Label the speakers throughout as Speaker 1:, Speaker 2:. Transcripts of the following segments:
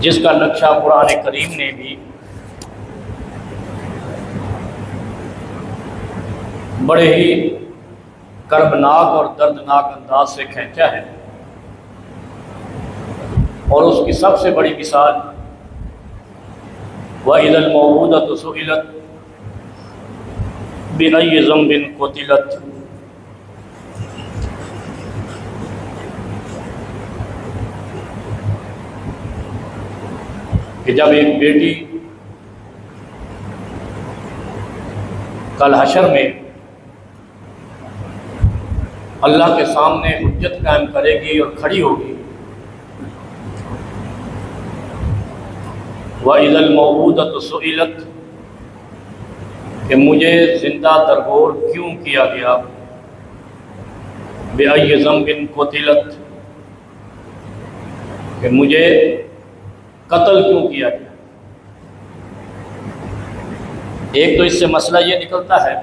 Speaker 1: جس کا نقشہ قرآن کریم نے بھی بڑے ہی کربناک اور دردناک انداز سے کھینچا ہے، اور اس کی سب سے بڑی مثال وَإِذَا الْمَوْءُودَةُ سُئِلَتْ بِأَيِّ ذَنبٍ قُتِلَتْ، کہ جب ایک بیٹی کل حشر میں اللہ کے سامنے حجت قائم کرے گی اور کھڑی ہوگی، وَإِذَا الْمَوْءُودَةُ سُئِلَتْ، کہ مجھے زندہ درگور کیوں کیا گیا، بِأَيِّ ذَنبٍ قُتِلَتْ، کہ مجھے قتل کیوں کیا گیا۔ ایک تو اس سے مسئلہ یہ نکلتا ہے،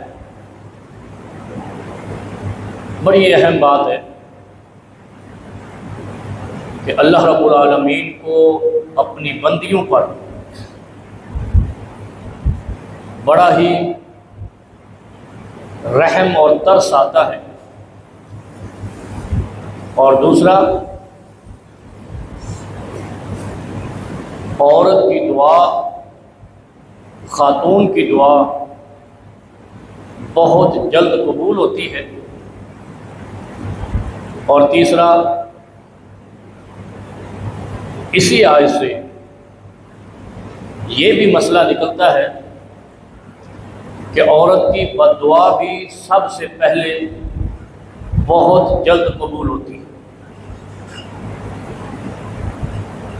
Speaker 1: بڑی اہم بات ہے کہ اللہ رب العالمین کو اپنی بندیوں پر بڑا ہی رحم اور ترس آتا ہے، اور دوسرا عورت کی دعا، خاتون کی دعا بہت جلد قبول ہوتی ہے، اور تیسرا اسی آیت سے یہ بھی مسئلہ نکلتا ہے کہ عورت کی بد دعا بھی سب سے پہلے بہت جلد قبول ہوتی ہے۔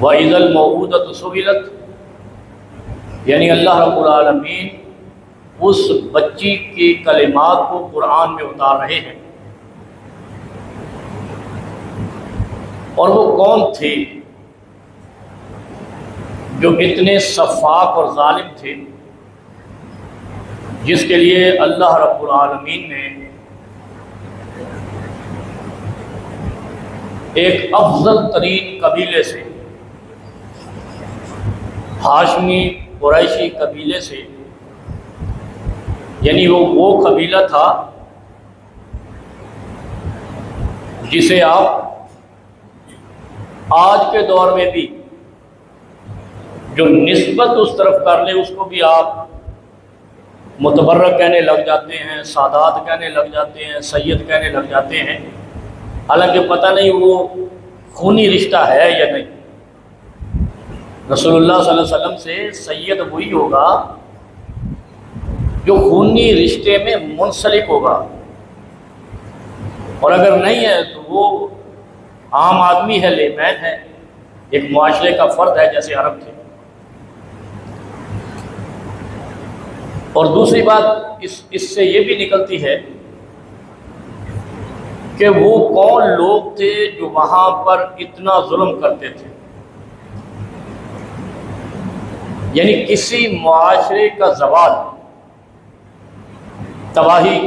Speaker 1: وَإِذَا الْمَوْءُودَةُ سُئِلَتْ، یعنی اللہ رب العالمین اس بچی کی کلمات کو قرآن میں اتار رہے ہیں، اور وہ کون تھے جو اتنے سفاک اور ظالم تھے، جس کے لیے اللہ رب العالمین نے ایک افضل ترین قبیلے سے، ہاشمی قریشی قبیلے سے، یعنی وہ قبیلہ تھا جسے آپ آج کے دور میں بھی جو نسبت اس طرف کر لیں اس کو بھی آپ متبرک کہنے لگ جاتے ہیں، سادات کہنے لگ جاتے ہیں، سید کہنے لگ جاتے ہیں، حالانکہ پتہ نہیں وہ خونی رشتہ ہے یا نہیں۔ رسول اللہ صلی اللہ علیہ وسلم سے سید وہی ہوگا جو خونی رشتے میں منسلک ہوگا، اور اگر نہیں ہے تو وہ عام آدمی ہے، لیمین ہے، ایک معاشرے کا فرد ہے جیسے عرب تھے۔ اور دوسری بات اس سے یہ بھی نکلتی ہے کہ وہ کون لوگ تھے جو وہاں پر اتنا ظلم کرتے تھے، یعنی کسی معاشرے کا زوال، تباہی،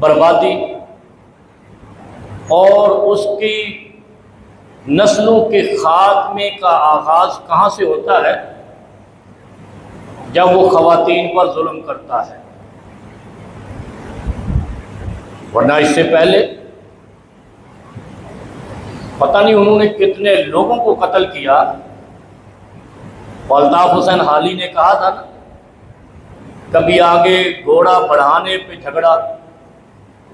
Speaker 1: بربادی اور اس کی نسلوں کے خاتمے کا آغاز کہاں سے ہوتا ہے؟ جب وہ خواتین پر ظلم کرتا ہے، ورنہ اس سے پہلے پتہ نہیں انہوں نے کتنے لوگوں کو قتل کیا۔ الطاف حسین حالی نے کہا تھا نا، کبھی آگے گھوڑا بڑھانے پہ جھگڑا،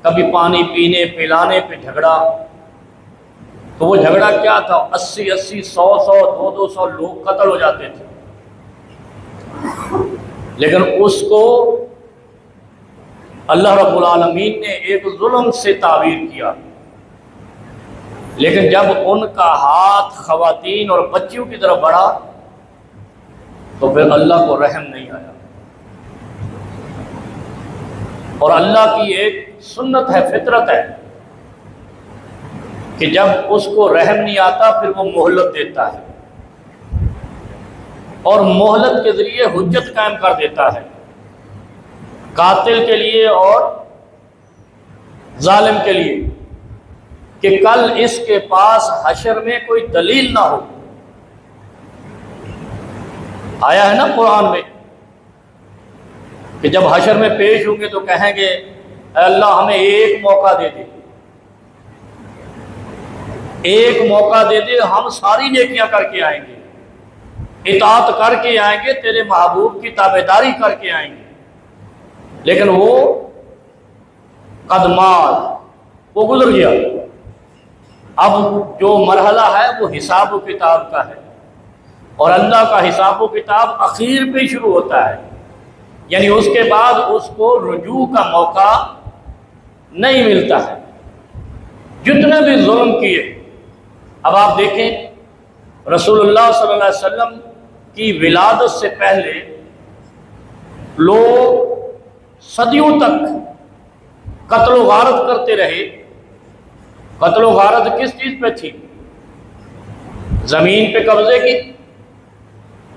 Speaker 1: کبھی پانی پینے پلانے پہ جھگڑا، تو وہ جھگڑا کیا تھا؟ 80 100 200 لوگ قتل ہو جاتے تھے، لیکن اس کو اللہ رب العالمین نے ایک ظلم سے تعبیر کیا، لیکن جب ان کا ہاتھ خواتین اور بچیوں کی طرف بڑھا تو پھر اللہ کو رحم نہیں آیا۔ اور اللہ کی ایک سنت ہے، فطرت ہے کہ جب اس کو رحم نہیں آتا پھر وہ مہلت دیتا ہے، اور مہلت کے ذریعے حجت قائم کر دیتا ہے قاتل کے لیے اور ظالم کے لیے، کہ کل اس کے پاس حشر میں کوئی دلیل نہ ہو آیا ہے نا قرآن میں کہ جب حشر میں پیش ہوں گے تو کہیں گے اے اللہ ہمیں ایک موقع دے دے، ایک موقع دے دے، ہم ساری نیکیاں کر کے آئیں گے، اطاعت کر کے آئیں گے، تیرے محبوب کی تابعداری کر کے آئیں گے، لیکن وہ قدمال وہ گزر گیا۔ اب جو مرحلہ ہے وہ حساب و کتاب کا ہے، اور اللہ کا حساب و کتاب اخیر پہ شروع ہوتا ہے، یعنی اس کے بعد اس کو رجوع کا موقع نہیں ملتا ہے۔ جتنے بھی ظلم کیے، اب آپ دیکھیں رسول اللہ صلی اللہ علیہ وسلم کی ولادت سے پہلے لوگ صدیوں تک قتل و غارت کرتے رہے۔ قتل و غارت کس چیز پہ تھی؟ زمین پہ قبضے کی،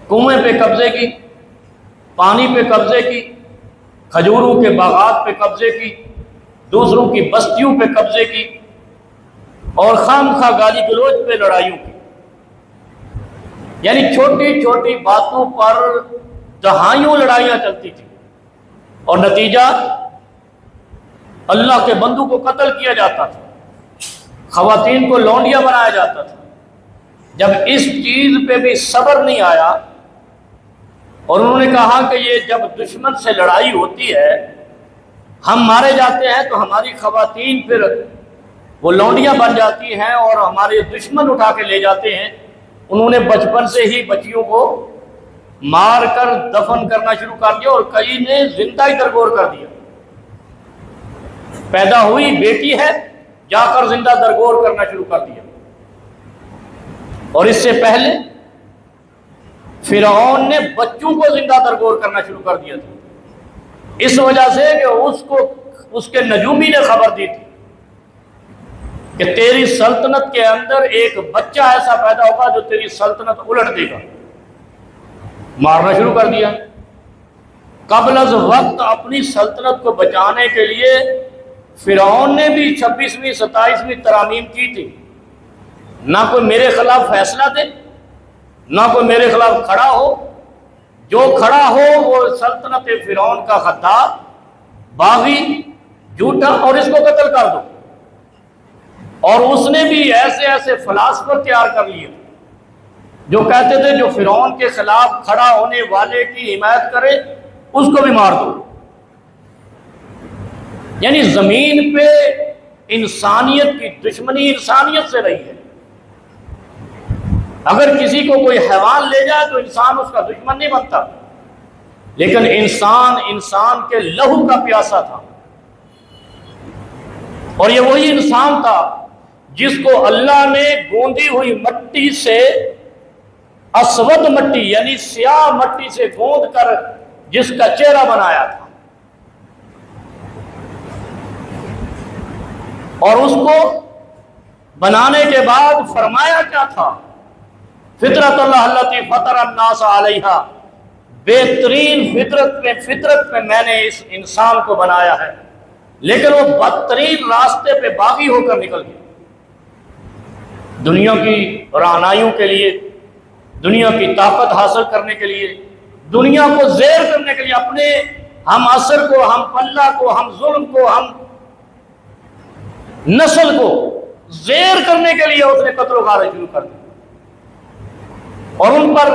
Speaker 1: کنویں پہ قبضے کی، پانی پہ قبضے کی، کھجوروں کے باغات پہ قبضے کی، دوسروں کی بستیوں پہ قبضے کی، اور خام خواہ گالی گلوچ پہ لڑائیوں کی، یعنی چھوٹی چھوٹی باتوں پر دہائیوں لڑائیاں چلتی تھیں، اور نتیجہ اللہ کے بندوں کو قتل کیا جاتا تھا، خواتین کو لونڈیاں بنایا جاتا تھا۔ جب اس چیز پہ بھی صبر نہیں آیا اور انہوں نے کہا کہ یہ جب دشمن سے لڑائی ہوتی ہے، ہم مارے جاتے ہیں تو ہماری خواتین پھر وہ لونڈیاں بن جاتی ہیں اور ہمارے دشمن اٹھا کے لے جاتے ہیں، انہوں نے بچپن سے ہی بچیوں کو مار کر دفن کرنا شروع کر دیا، اور کئی نے زندہ ہی درگور کر دیا۔ پیدا ہوئی بیٹی ہے، جا کر زندہ درگور کرنا شروع کر دیا۔ اور اس سے پہلے فرعون نے بچوں کو زندہ درگور کرنا شروع کر دیا تھا، اس وجہ سے کہ اس کے نجومی نے خبر دی تھی کہ تیری سلطنت کے اندر ایک بچہ ایسا پیدا ہوگا جو تیری سلطنت الٹ دے گا۔ مارنا شروع کر دیا۔ قبل از وقت اپنی سلطنت کو بچانے کے لیے فرعون نے بھی 26ویں 27ویں ترامیم کی تھی، نہ کوئی میرے خلاف فیصلہ دے، نہ کوئی میرے خلاف کھڑا ہو، جو کھڑا ہو وہ سلطنت فرعون کا غدار، باغی، جھوٹا، اور اس کو قتل کر دو۔ اور اس نے بھی ایسے ایسے فلاسفر تیار کر لیے جو کہتے تھے جو فرعون کے خلاف کھڑا ہونے والے کی حمایت کرے اس کو بھی مار دو۔ یعنی زمین پہ انسانیت کی دشمنی انسانیت سے رہی ہے۔ اگر کسی کو کوئی حیوان لے جائے تو انسان اس کا دشمن نہیں بنتا، لیکن انسان کے لہو کا پیاسا تھا، اور یہ وہی انسان تھا جس کو اللہ نے گوندی ہوئی مٹی سے، اسود مٹی یعنی سیاہ مٹی سے گوند کر جس کا چہرہ بنایا تھا، اور اس کو بنانے کے بعد فرمایا کیا تھا؟ فطرت اللہ التی فطر الناس علیہا، بہترین فطرت میں میں نے اس انسان کو بنایا ہے، لیکن وہ بدترین راستے پہ باغی ہو کر نکل گیا۔ دنیا کی رعنائیوں کے لیے، دنیا کی طاقت حاصل کرنے کے لیے، دنیا کو زیر کرنے کے لیے، اپنے ہم عصر کو، ہم پلہ کو، ہم ظلم کو، ہم نسل کو زیر کرنے کے لیے اس نے قتل و غارت شروع کر دی، اور ان پر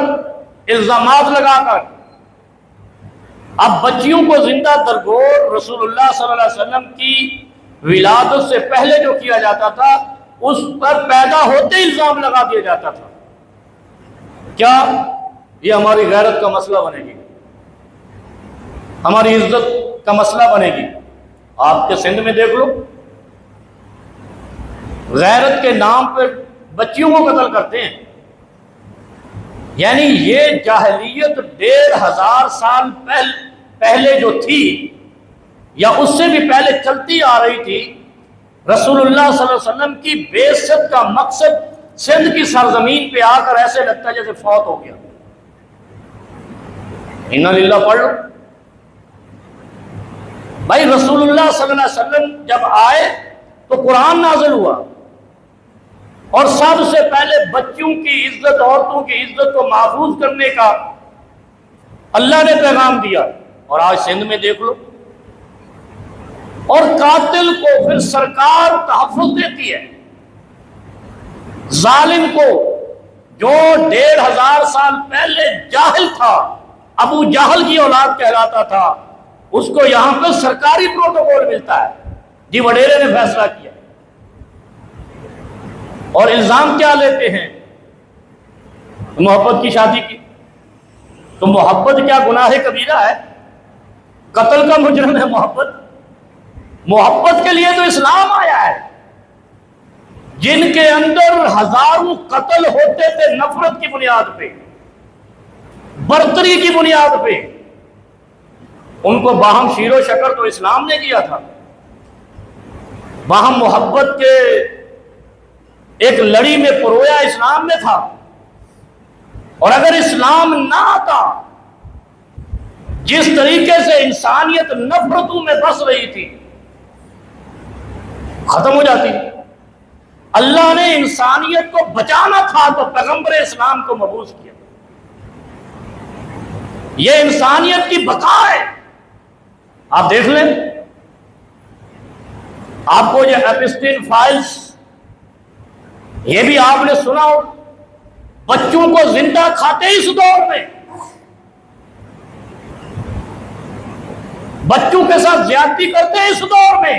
Speaker 1: الزامات لگا کر اب بچیوں کو زندہ درگور رسول اللہ صلی اللہ علیہ وسلم کی ولادت سے پہلے جو کیا جاتا تھا اس پر پیدا ہوتے الزام لگا دیا جاتا تھا۔ کیا یہ ہماری غیرت کا مسئلہ بنے گی؟ ہماری عزت کا مسئلہ بنے گی؟ آپ کے سندھ میں دیکھ لو، غیرت کے نام پر بچیوں کو قتل کرتے ہیں۔ یعنی یہ جاہلیت 1500 سال پہلے جو تھی، یا اس سے بھی پہلے چلتی آ رہی تھی، رسول اللہ صلی اللہ علیہ وسلم کی بعثت کا مقصد سندھ کی سرزمین پہ آ کر ایسے لگتا ہے جیسے فوت ہو گیا۔ انا للہ پڑھ لو بھائی، رسول اللہ صلی اللہ علیہ وسلم جب آئے تو قرآن نازل ہوا، اور سب سے پہلے بچوں کی عزت، عورتوں کی عزت کو محفوظ کرنے کا اللہ نے پیغام دیا، اور آج سندھ میں دیکھ لو، اور قاتل کو پھر سرکار تحفظ دیتی ہے، ظالم کو جو 1500 سال پہلے جاہل تھا، ابو جہل کی اولاد کہلاتا تھا، اس کو یہاں پہ سرکاری پروٹوکول ملتا ہے، جی وڈیرے نے فیصلہ کیا، اور الزام کیا لیتے ہیں؟ محبت کی شادی کی، تو محبت کیا گناہ کبیرہ ہے؟ قتل کا مجرم ہے محبت؟ محبت کے لیے تو اسلام آیا ہے، جن کے اندر ہزاروں قتل ہوتے تھے نفرت کی بنیاد پہ، برتری کی بنیاد پہ، ان کو باہم شیر و شکر تو اسلام نے کیا تھا، باہم محبت کے ایک لڑی میں پرویا اسلام میں تھا، اور اگر اسلام نہ آتا، جس طریقے سے انسانیت نفرتوں میں بس رہی تھی، ختم ہو جاتی۔ اللہ نے انسانیت کو بچانا تھا تو پیغمبر اسلام کو مبعوث کیا، یہ انسانیت کی بقا ہے۔ آپ دیکھ لیں، آپ کو یہ ایپسٹین فائلز، یہ بھی آپ نے سنا ہو، بچوں کو زندہ کھاتے اس دور میں، بچوں کے ساتھ زیادتی کرتے اس دور میں،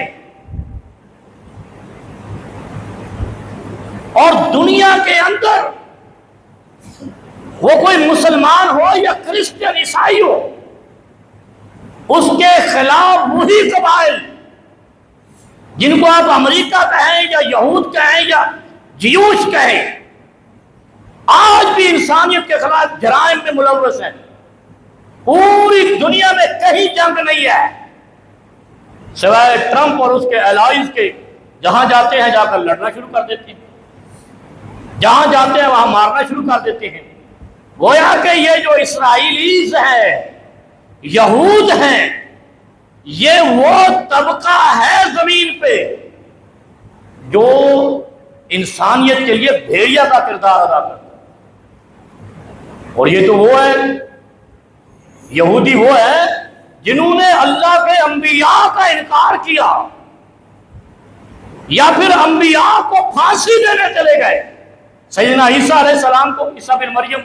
Speaker 1: اور دنیا کے اندر وہ کوئی مسلمان ہو یا کرسچن عیسائی ہو، اس کے خلاف وہی قبائل جن کو آپ امریکہ کہیں یا یہود کہیں یا جیوش کہیں، آج بھی انسانیت کے خلاف جرائم میں ملوث ہیں۔ پوری دنیا میں کہیں جنگ نہیں ہے سوائے ٹرمپ اور اس کے الائز کے، جہاں جاتے ہیں جا کر لڑنا شروع کر دیتے ہیں، جہاں جاتے ہیں وہاں مارنا شروع کر دیتے ہیں۔ گویا کہ یہ جو اسرائیلیز ہیں، یہود ہیں، یہ وہ طبقہ ہے زمین پہ جو انسانیت کے لیے بھیڑیا کا کردار ادا کرتا ہے، اور یہ تو وہ ہے، یہودی وہ ہے جنہوں نے اللہ کے انبیاء کا انکار کیا، یا پھر انبیاء کو پھانسی دینے چلے گئے۔ سیدنا عیسیٰ علیہ السلام کو، عیسیٰ بن مریم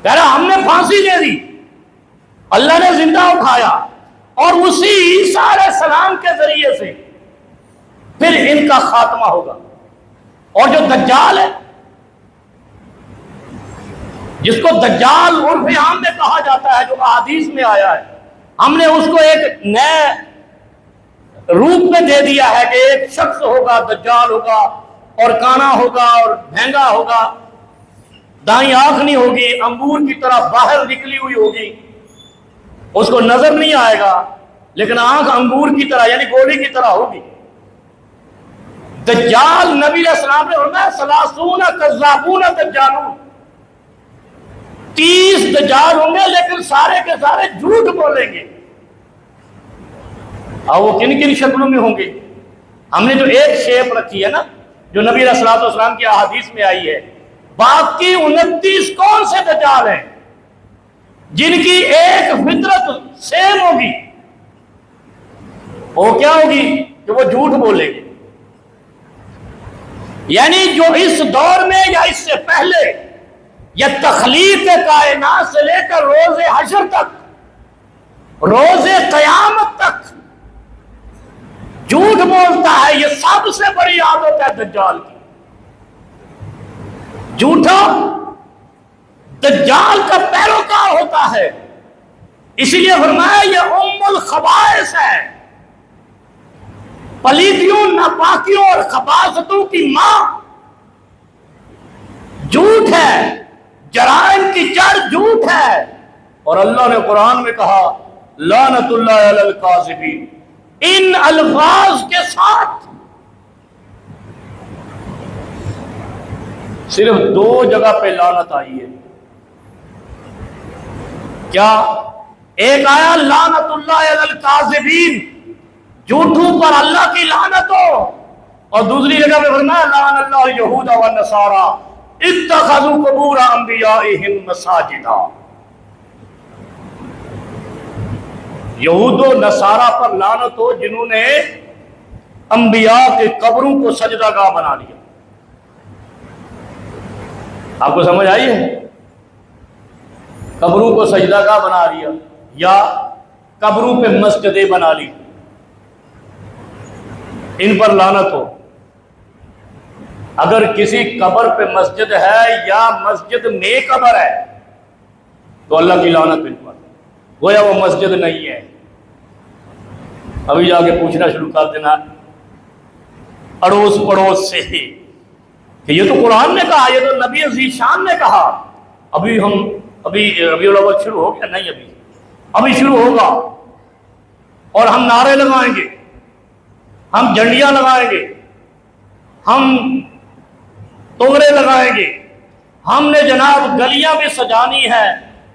Speaker 1: کہہ رہا ہم نے پھانسی دے دی، اللہ نے زندہ اٹھایا، اور اسی عیسیٰ علیہ السلام کے ذریعے سے پھر ان کا خاتمہ ہوگا۔ اور جو دجال ہے، جس کو دجال عرف عام میں کہا جاتا ہے، جو احادیث میں آیا ہے، ہم نے اس کو ایک نئے روپ میں دے دیا ہے کہ ایک شخص ہوگا، دجال ہوگا، اور کانا ہوگا اور بھینگا ہوگا، دائیں آنکھ نہیں ہوگی، انگور کی طرح باہر نکلی ہوئی ہوگی، اس کو نظر نہیں آئے گا، لیکن آنکھ انگور کی طرح یعنی گولی کی طرح ہوگی۔ دجال نبی علیہ السلام نے فرمایا 30 کذابون دجالون، 30 دجال ہوں گے لیکن سارے کے سارے جھوٹ بولیں گے۔ اور وہ کن کن شکلوں میں ہوں گے؟ ہم نے جو ایک شیپ رکھی ہے نا، جو نبی علیہ السلام کی احادیث میں آئی ہے، باقی 29 کون سے دجال ہیں جن کی ایک فطرت سیم ہوگی؟ وہ کیا ہوگی؟ کہ وہ جھوٹ بولیں گے۔ یعنی جو اس دور میں یا اس سے پہلے یا تخلیق کائنات سے لے کر روز حشر تک، روز قیامت تک جھوٹ بولتا ہے، یہ سب سے بڑی عادت ہے دجال کی۔ جھوٹا دجال کا پیروکار ہوتا ہے، اسی لیے فرمایا یہ ام الخبائث ہے، پلیتیوں، ناپاکیوں اور خباثتوں کی ماں۔ جھوٹ ہے، جرائم کی جڑ جھوٹ ہے، اور اللہ نے قرآن میں کہا لعنت اللہ علی الکاذبین، ان الفاظ کے ساتھ صرف 2 جگہ پہ لعنت آئی ہے۔ کیا؟ ایک آیا لعنت اللہ علی الکاذبین، جھوٹوں پر اللہ کی لعنت ہو، اور دوسری جگہ پہ فرمایا لعن اللہ یہود والنصارى اتخذوا قبور انبیائہم مساجدا۔ یہود و نصارہ پر لعنت ہو جنہوں نے انبیاء کے قبروں کو سجدہ گاہ بنا لیا۔ آپ کو سمجھ آئی ہے؟ قبروں کو سجدہ گاہ بنا لیا یا قبروں پہ مسجدیں بنا لی، ان پر لعنت ہو۔ اگر کسی قبر پہ مسجد ہے یا مسجد میں قبر ہے تو اللہ کی لعنت ان پر، گویا وہ مسجد نہیں ہے۔ ابھی جا کے پوچھنا شروع کر دینا اڑوس پڑوس سے کہ یہ تو قرآن نے کہا، یہ تو نبی عزیز شان نے کہا۔ ابھی ربیع الاول شروع ہو گیا؟ نہیں، ابھی شروع ہوگا، اور ہم نعرے لگائیں گے، ہم جھنڈیاں لگائیں گے، ہم توغرے لگائیں گے، ہم نے جناب گلیاں بھی سجانی ہیں،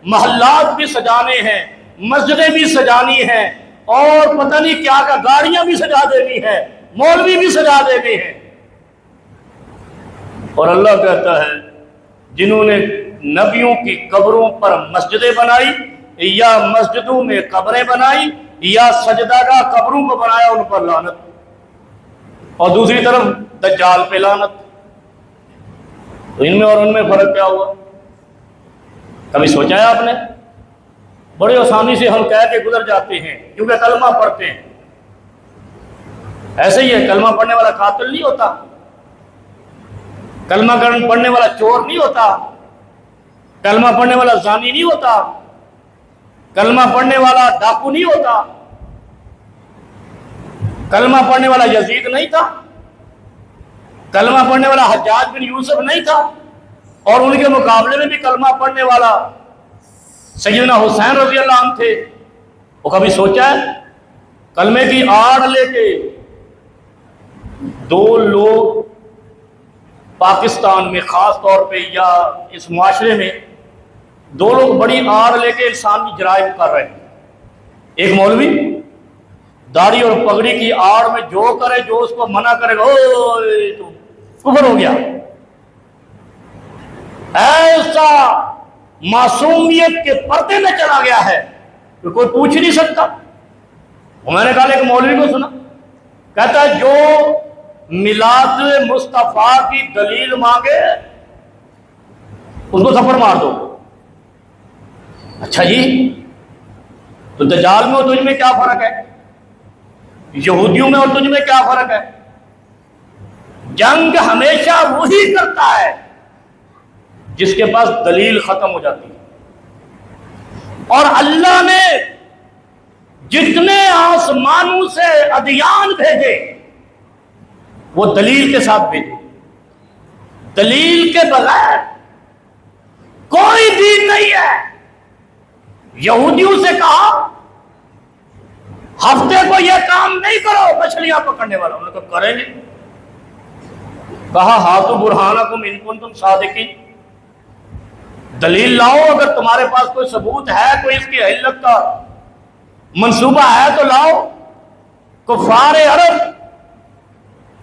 Speaker 1: محلات بھی سجانے ہیں، مسجدیں بھی سجانی ہیں، اور پتہ نہیں کیا کا گاڑیاں بھی سجا دینی ہیں، مولوی بھی سجا دینے ہیں۔ اور اللہ کہتا ہے جنہوں نے نبیوں کی قبروں پر مسجدیں بنائی یا مسجدوں میں قبریں بنائی یا سجدہ گاہ قبروں کو بنایا، ان پر لعنت، اور دوسری طرف دجال پہ لعنت۔ تو ان میں اور ان میں فرق کیا ہوا؟ کبھی سوچا ہے آپ نے؟ بڑی آسانی سے ہم کہہ کے گزر جاتے ہیں کیونکہ کلمہ پڑھتے ہیں۔ ایسے ہی ہے، کلمہ پڑھنے والا قاتل نہیں ہوتا، کلمہ پڑھنے والا چور نہیں ہوتا، کلمہ پڑھنے والا زانی نہیں ہوتا، کلمہ پڑھنے والا ڈاکو نہیں ہوتا، کلمہ پڑھنے والا یزید نہیں تھا، کلمہ پڑھنے والا حجاج بن یوسف نہیں تھا، اور ان کے مقابلے میں بھی کلمہ پڑھنے والا سیدنا حسین رضی اللہ عنہ تھے۔ وہ کبھی سوچا ہے کلمے کی آڑ لے کے دو لوگ پاکستان میں خاص طور پہ یا اس معاشرے میں دو لوگ بڑی آڑ لے کے انسانی جرائم کر رہے ہیں؟ ایک مولوی داڑھی اور پگڑی کی آڑ میں جو کرے، جو اس کو منع کرے گا تو کفر ہو گیا، ایسا معصومیت کے پردے میں چلا گیا ہے کہ کوئی پوچھ نہیں سکتا۔ میں نے کہا ایک مولوی کو سنا، کہتا ہے جو میلاد مصطفیٰ کی دلیل مانگے اس کو تھپڑ مار دو۔ اچھا جی، تو دجال میں اور تجھ میں کیا فرق ہے؟ یہودیوں میں اور تجھ میں کیا فرق ہے؟ جنگ ہمیشہ وہی کرتا ہے جس کے پاس دلیل ختم ہو جاتی ہے، اور اللہ نے جتنے آسمانوں سے ادیان بھیجے وہ دلیل کے ساتھ بھیجے، دلیل کے بغیر کوئی دین نہیں ہے۔ یہودیوں سے کہا ہفتے کو یہ کام نہیں کرو مچھلیاں پکڑنے والا، انہوں نے کہا کریں گے۔ کہا ہاتھو برہانکم ان کنتم صادقین، دلیل لاؤ، اگر تمہارے پاس کوئی ثبوت ہے، کوئی اس کی علت کا منصوبہ ہے تو لاؤ۔ کفار عرب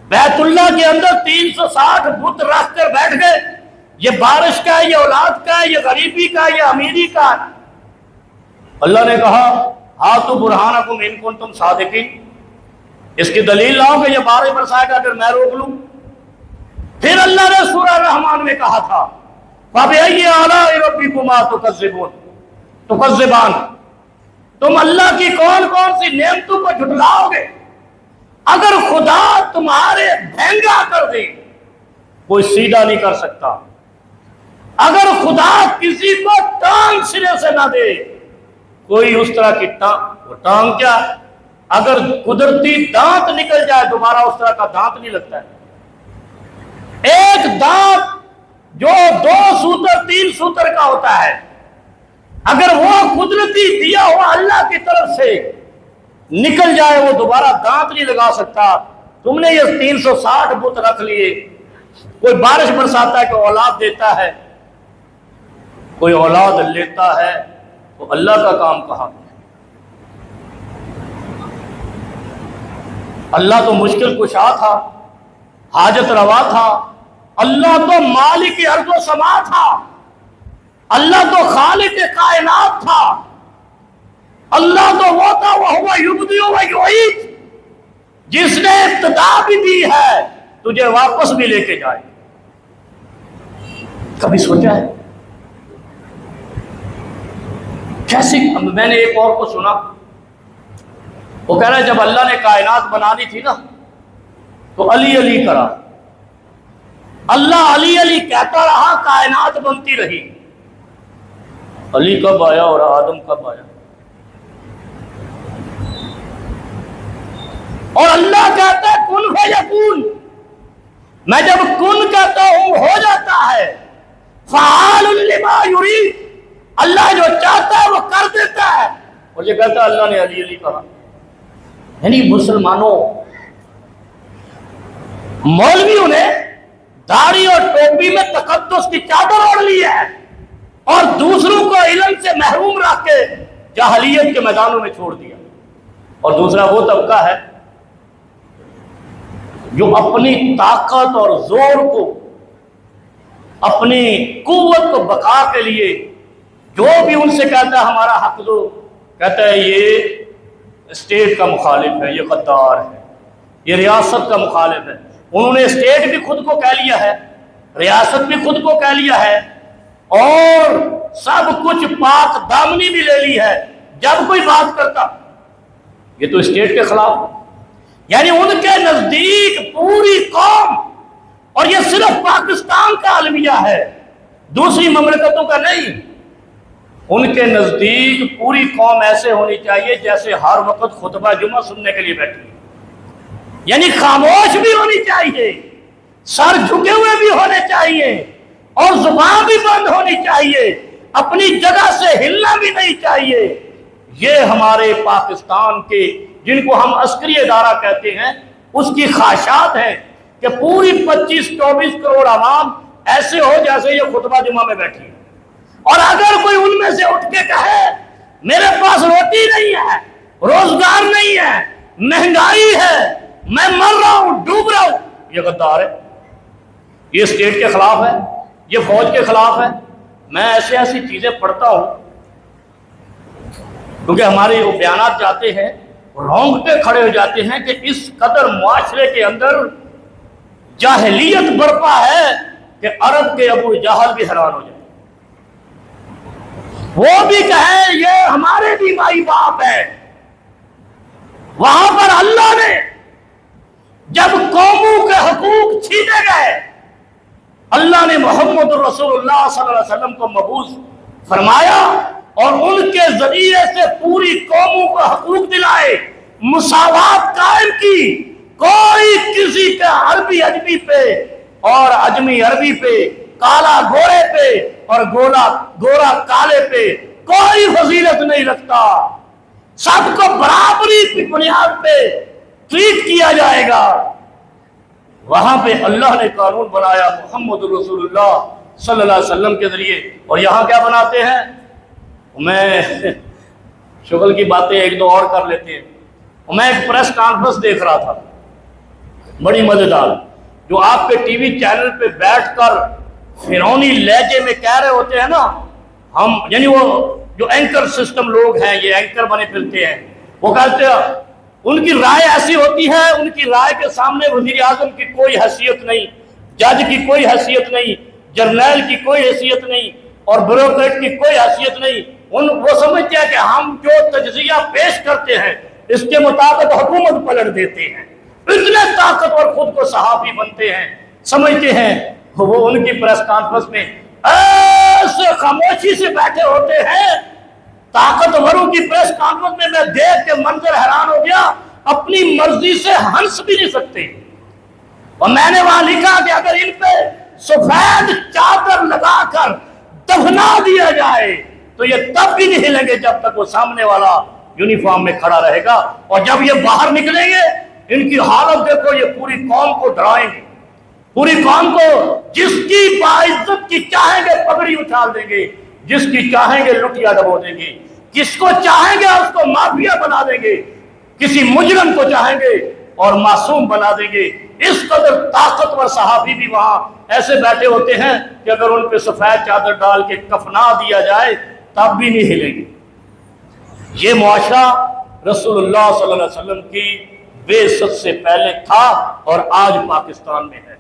Speaker 1: بیت اللہ کے اندر 360 بت رکھ کر بیٹھ گئے، یہ بارش کا ہے، یہ اولاد کا ہے، یہ غریبی کا ہے، یہ امیری کا ہے۔ اللہ نے کہا ہاتھو برہانکم ان کنتم صادقین، اس کی دلیل لاؤ کہ یہ بارش برسائے گا اگر میں روک لوں۔ پھر اللہ نے سورہ رحمان میں کہا تھا فَبِأَيِّ آلَاءِ رَبِّكُمَا تُكَذِّبَانِ، تم اللہ کی کون کون سی نعمتوں کو جھٹلاؤ گے؟ اگر خدا تمہارے بھینگا کر دے کوئی سیدھا نہیں کر سکتا، اگر خدا کسی کو ٹانگ سرے سے نہ دے کوئی اس طرح کی ٹانگ کیا، اگر قدرتی دانت نکل جائے دوبارہ اس طرح کا دانت نہیں لگتا ہے۔ ایک دانت جو 2 سوتر 3 سوتر کا ہوتا ہے، اگر وہ قدرتی دیا ہوا اللہ کی طرف سے نکل جائے وہ دوبارہ دانت نہیں لگا سکتا۔ تم نے یہ 360 بت رکھ لیے، کوئی بارش برساتا ہے، کوئی اولاد دیتا ہے، کوئی اولاد لیتا ہے، تو اللہ کا کام کہاں؟ اللہ تو مشکل کشا تھا، حاجت روا تھا، اللہ تو مالک ارض و سما تھا، اللہ تو خالق کائنات تھا، اللہ تو وہ تھا وَهُوَ يُبْدِئُ وَيُعِيدُ، جس نے ابتدا بھی دی ہے تجھے واپس بھی لے کے جائے۔ کبھی سوچا ہے کیسی؟ میں نے ایک اور کو سنا، وہ کہہ رہا ہے جب اللہ نے کائنات بنانی تھی نا تو علی علی کرا، اللہ علی علی کہتا رہا، کائنات بنتی رہی۔ علی کب آیا اور آدم کب آیا؟ اور اللہ کہتا ہے کن فیکون، میں جب کن کہتا ہوں ہو جاتا ہے۔ فعال لما یرید، اللہ جو چاہتا ہے وہ کر دیتا ہے۔ اور یہ کہتا ہے اللہ نے علی علی کہا۔ یعنی مسلمانوں، مولویوں نے داڑھی اور ٹوپی میں تقدس کی چادر اوڑھ لی ہے اور دوسروں کو علم سے محروم رکھ کے جاہلیت کے میدانوں میں چھوڑ دیا۔ اور دوسرا وہ طبقہ ہے جو اپنی طاقت اور زور کو، اپنی قوت کو بقا کے لیے جو بھی ان سے کہتا ہے ہمارا حق دو، کہتا ہے یہ اسٹیٹ کا مخالف ہے، یہ غدار ہے، یہ ریاست کا مخالف ہے۔ انہوں نے اسٹیٹ بھی خود کو کہہ لیا ہے، ریاست بھی خود کو کہہ لیا ہے، اور سب کچھ پاک دامنی بھی لے لی ہے۔ جب کوئی بات کرتا یہ تو اسٹیٹ کے خلاف، یعنی ان کے نزدیک پوری قوم، اور یہ صرف پاکستان کا المیہ ہے، دوسری مملکتوں کا نہیں، ان کے نزدیک پوری قوم ایسے ہونی چاہیے جیسے ہر وقت خطبہ جمعہ سننے کے لیے بیٹھی ہے، یعنی خاموش بھی ہونی چاہیے، سر جھکے ہوئے بھی ہونے چاہیے، اور زبان بھی بند ہونی چاہیے، اپنی جگہ سے ہلنا بھی نہیں چاہیے۔ یہ ہمارے پاکستان کے، جن کو ہم عسکری ادارہ کہتے ہیں، اس کی خواہشات ہیں کہ پوری 25-24 کروڑ عوام ایسے ہو جیسے یہ خطبہ جمعہ میں بیٹھی ہے، اور اگر کوئی ان میں سے اٹھ کے کہے میرے پاس روٹی نہیں ہے، روزگار نہیں ہے، مہنگائی ہے، میں مر رہا ہوں، ڈوب رہا ہوں، یہ غدار ہے، یہ اسٹیٹ کے خلاف ہے، یہ فوج کے خلاف ہے۔ میں ایسی چیزیں پڑھتا ہوں کیونکہ ہمارے وہ بیانات جاتے ہیں، رونگٹے کھڑے ہو جاتے ہیں کہ اس قدر معاشرے کے اندر جاہلیت برپا ہے کہ عرب کے ابو جہل بھی حیران ہو جائے، وہ بھی کہیں یہ ہمارے بھی مائی باپ ہے۔ وہاں پر اللہ نے جب قوموں کے حقوق چھینے گئے، اللہ نے محمد رسول اللہ صلی اللہ علیہ وسلم کو مبعوث فرمایا اور ان کے ذریعے سے پوری قوموں کو حقوق دلائے، مساوات قائم کی۔ کوئی کسی کا عربی اجمی پہ اور اجمی عربی پہ، کالا گورے پہ اور گورا کالے پہ کوئی فضیلت نہیں رکھتا، سب کو برابری کی بنیاد پہ ٹریٹ کیا جائے گا۔ وہاں پہ اللہ نے قانون بنایا محمد رسول اللہ صلی اللہ علیہ وسلم کے ذریعے، اور یہاں کیا بناتے ہیں؟ میں شغل کی باتیں ایک دو اور کر لیتے ہیں۔ میں ایک پریس کانفرنس دیکھ رہا تھا بڑی مزیدار، جو آپ کے ٹی وی چینل پہ بیٹھ کر فرعونی لہجے میں کہہ رہے ہوتے ہیں نا، ہم یعنی وہ جو اینکر سسٹم لوگ ہیں، یہ اینکر بنے پھرتے ہیں، وہ کہتے ہیں ان کی رائے ایسی ہوتی ہے، ان کی رائے کے سامنے وزیر اعظم کی کوئی حیثیت نہیں، جج کی کوئی حیثیت نہیں، جرنیل کی کوئی حیثیت نہیں، اور بیوروکریٹ کی کوئی حیثیت نہیں۔ وہ سمجھتے ہیں کہ ہم جو تجزیہ پیش کرتے ہیں اس کے مطابق حکومت پلٹ دیتے ہیں، اتنے طاقتور خود کو صحافی بنتے ہیں، سمجھتے ہیں۔ وہ ان کی پریس کانفرنس میں ایسے خاموشی سے بیٹھے ہوتے ہیں، طاقتوروں کی پریس کانفرنس میں میں دیکھ کے منظر حیران ہو گیا، اپنی مرضی سے ہنس بھی نہیں سکتے۔ اور میں نے وہاں لکھا کہ اگر ان پہ سفید چادر لگا کر دفنا دیا جائے تو یہ تب بھی نہیں ہلیں گے جب تک وہ سامنے والا یونیفارم میں کھڑا رہے گا، اور جب یہ باہر نکلیں گے ان کی حالت دیکھو، یہ پوری قوم کو ڈرائیں گے، پوری قوم کو جس کی باعزت کی چاہیں گے پگڑی اچھال دیں گے، جس کی چاہیں گے لٹیا ڈبو دیں گے، جس کو چاہیں گے اس کو مافیا بنا دیں گے، کسی مجرم کو چاہیں گے اور معصوم بنا دیں گے۔ اس قدر طاقتور صحافی بھی وہاں ایسے بیٹھے ہوتے ہیں کہ اگر ان پہ سفید چادر ڈال کے کفنا دیا جائے تب بھی نہیں ہلیں گے۔ یہ معاشرہ رسول اللہ صلی اللہ علیہ وسلم کی بعثت سے پہلے تھا اور آج پاکستان میں ہے۔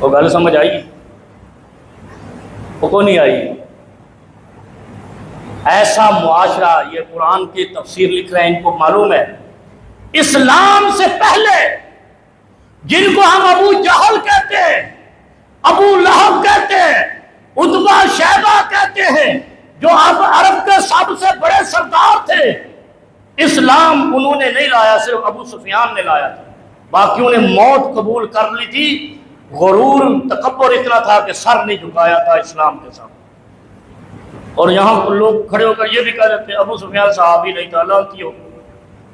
Speaker 1: وہ گل سمجھ آئی؟ وہ کو نہیں آئی؟ ایسا معاشرہ، یہ قرآن کی تفسیر لکھ رہے ہیں، ان کو معلوم ہے اسلام سے پہلے جن کو ہم ابو جہل کہتے ہیں، ابو لہب کہتے ہیں، عتبہ شیبہ کہتے ہیں، جو اب عرب کے سب سے بڑے سردار تھے، اسلام انہوں نے نہیں لایا، صرف ابو سفیان نے لایا تھا، باقیوں نے موت قبول کر لی تھی۔ غرور تکبر اتنا تھا کہ سر نہیں جھکایا تھا اسلام کے سامنے۔ اور یہاں لوگ کھڑے ہو کر یہ بھی کہہ دیتے ہیں ابو سفیان صحابی نہیں تھا، لعنتی ہو۔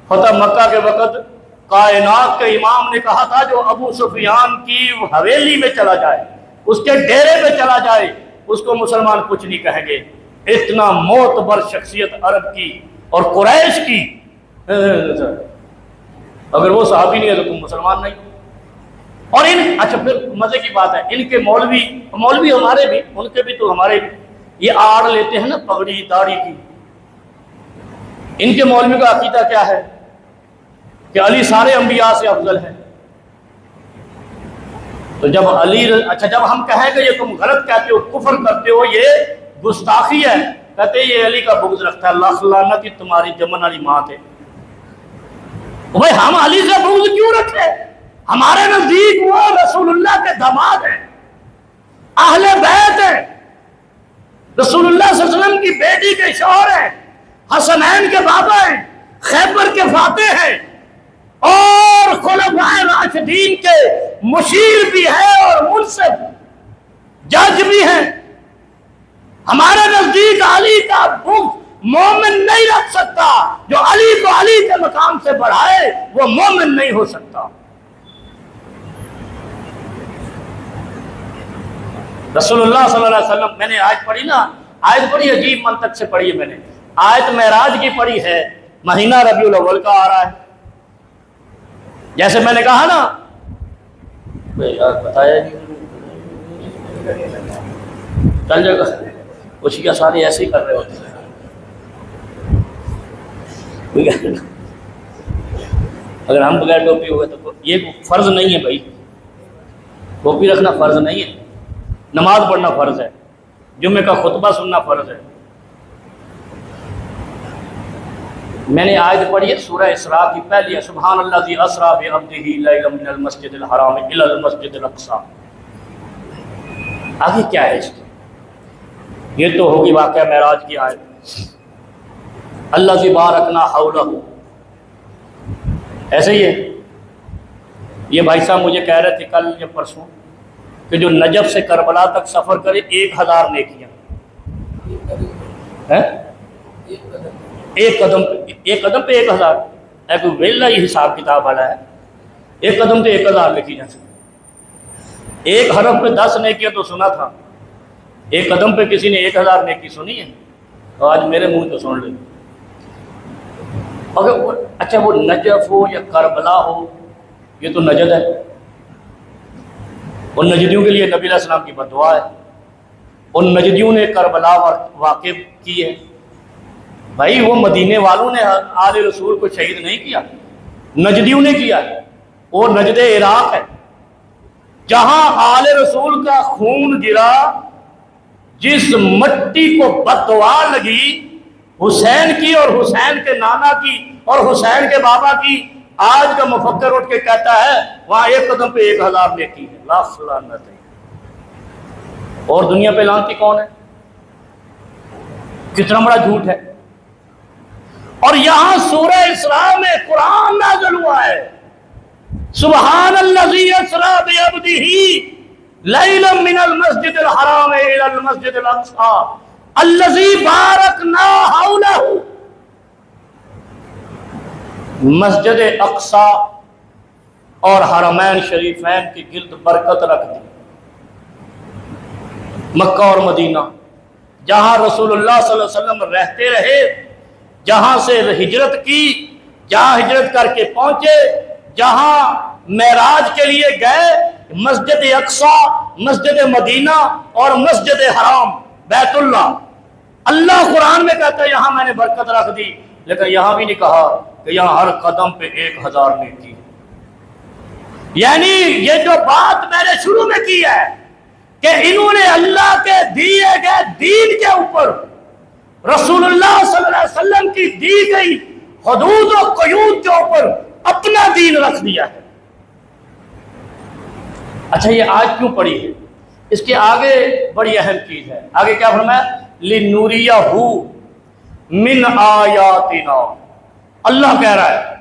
Speaker 1: فتح مکہ کے وقت کائنات کے امام نے کہا تھا جو ابو سفیان کی حویلی میں چلا جائے، اس کے ڈیرے میں چلا جائے، اس کو مسلمان کچھ نہیں کہیں گے۔ اتنا معتبر شخصیت عرب کی اور قریش کی، اگر وہ صحابی نہیں ہے تو تم مسلمان نہیں۔ اور اچھا پھر مزے کی بات ہے، ان کے مولوی ہمارے بھی، ان کے بھی تو ہمارے بھی، یہ آڑ لیتے ہیں نا پگڑی داڑھی کی۔ ان کے مولوی کا عقیدہ کیا ہے کہ علی سارے انبیاء سے افضل ہے۔ تو جب جب ہم کہیں کہ یہ تم غلط کہتے ہو، کفر کرتے ہو، یہ گستاخی ہے، کہتے ہیں یہ علی کا بغض رکھتا ہے، لاکھ لعنت تمہاری جمن والی ماں ہے۔ بھائی ہم علی سے بغض کیوں رکھے؟ ہمارے نزدیک وہ رسول اللہ کے داماد ہیں، اہل بیت ہیں، رسول اللہ صلی اللہ علیہ وسلم کی بیٹی کے شوہر ہیں، حسنین کے بابا ہیں، خیبر کے فاتح ہیں، اور خلفائے راشدین کے مشیر بھی ہیں اور منصف جج بھی ہیں۔ ہمارے نزدیک علی کا بغض مومن نہیں رکھ سکتا، جو علی کو علی کے مقام سے بڑھائے وہ مومن نہیں ہو سکتا۔ رسول اللہ صلی اللہ علیہ وسلم، میں نے آیت پڑھی نا، آیت بڑی عجیب منطق سے پڑھی ہے میں نے، آیت معراج کی پڑھی ہے، مہینہ ربیع الاول کا آ رہا ہے، جیسے میں نے کہا نا، بتایا چل جائے گا، کچھ کیا سارے ایسے ہی کر رہے ہوتے ہیں۔ اگر ہم بغیر ٹوپی ہوئے تو یہ فرض نہیں ہے بھائی، ٹوپی رکھنا فرض نہیں ہے، نماز پڑھنا فرض ہے، جمعے کا خطبہ سننا فرض ہے۔ میں نے آیت پڑھی ہے سورہ اسراء کی پہلی ہے، سبحان الذی اسریٰ بعبدہ لیلا من المسجد الحرام الی المسجد الاقصی۔ آگے کیا ہے اس کی؟ یہ تو ہوگی واقعہ معراج کی آیت، الذی بارکنا حولہ، ایسے ہی ہے۔ یہ بھائی صاحب مجھے کہہ رہے تھے کل یا پرسوں کہ جو نجف سے کربلا تک سفر کرے 1000 نیکیاں، ایک قدم پہ 1000، ایک ویلا ہی حساب کتاب والا ہے، ایک قدم پہ 1000 لکھی جا سکتی، ایک حرف پہ 10 نیکیاں تو سنا تھا، ایک قدم پہ کسی نے 1000 نیکی سنی ہے، تو آج میرے منہ تو سن لیں۔ اگر اچھا وہ نجف ہو یا کربلا ہو، یہ تو نجد ہے، ان نجدیوں کے لیے نبی علیہ السلام کی بددعا ہے، ان نجدیوں نے کربلا واقع کی ہے۔ بھائی وہ مدینے والوں نے آل رسول کو شہید نہیں کیا، نجدیوں نے کیا، وہ نجد عراق ہے، جہاں آل رسول کا خون گرا، جس مٹی کو بددعا لگی حسین کی اور حسین کے نانا کی اور حسین کے بابا کی، آج کا مفکر اٹھ کے کہتا ہے وہاں ایک قدم پہ 1000 نیکی ہے، لاکھ لعنت ہے۔ اور دنیا پہ لعنتی کون ہے؟ کتنا بڑا جھوٹ ہے۔ اور یہاں سورہ اسراء میں قرآن نازل ہوا ہے، سبحان الذی اسریٰ بعبدہ لیلا من المسجد الحرام الی المسجد الاقصی الذی بارکنا حولہ۔ مسجد اقصی اور حرمین شریفین کی گرد برکت رکھ دی، مکہ اور مدینہ، جہاں رسول اللہ صلی اللہ علیہ وسلم رہتے رہے، جہاں سے ہجرت کی، جہاں ہجرت کر کے پہنچے، جہاں معراج کے لیے گئے، مسجد اقصی، مسجد مدینہ اور مسجد حرام بیت اللہ، اللہ قرآن میں کہتا ہے یہاں میں نے برکت رکھ دی، لیکن یہاں بھی نہیں کہا کہ یہاں ہر قدم پہ 1000 نیکی۔ یعنی یہ جو بات میں نے شروع میں کی ہے کہ انہوں نے اللہ کے دیے گئے دین کے اوپر، رسول اللہ صلی اللہ علیہ وسلم کی دی گئی حدود و قیود کے اوپر اپنا دین رکھ دیا ہے۔ اچھا یہ آج کیوں پڑھی ہے؟ اس کے آگے بڑی اہم چیز ہے۔ آگے کیا فرمایا؟ لِنُرِيَهُ مِنْ آیاتنا۔ اللہ کہہ رہا ہے،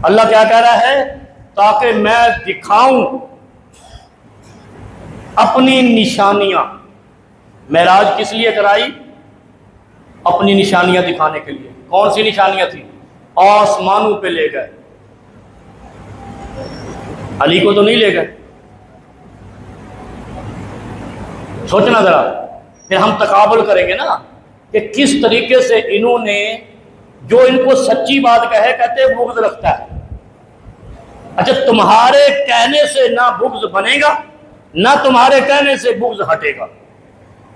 Speaker 1: اللہ کیا کہہ رہا ہے؟ تاکہ میں دکھاؤں اپنی نشانیاں۔ معراج کس لیے کرائی؟ اپنی نشانیاں دکھانے کے لیے۔ کون سی نشانیاں تھیں؟ آسمانوں پہ لے گئے، علی کو تو نہیں لے گئے۔ سوچنا ذرا، پھر ہم تقابل کریں گے نا کہ کس طریقے سے انہوں نے جو ان کو سچی بات کہے کہتے ہیں بغض رکھتا ہے۔ اچھا تمہارے کہنے سے نہ بغض بنے گا نہ تمہارے کہنے سے بغض ہٹے گا۔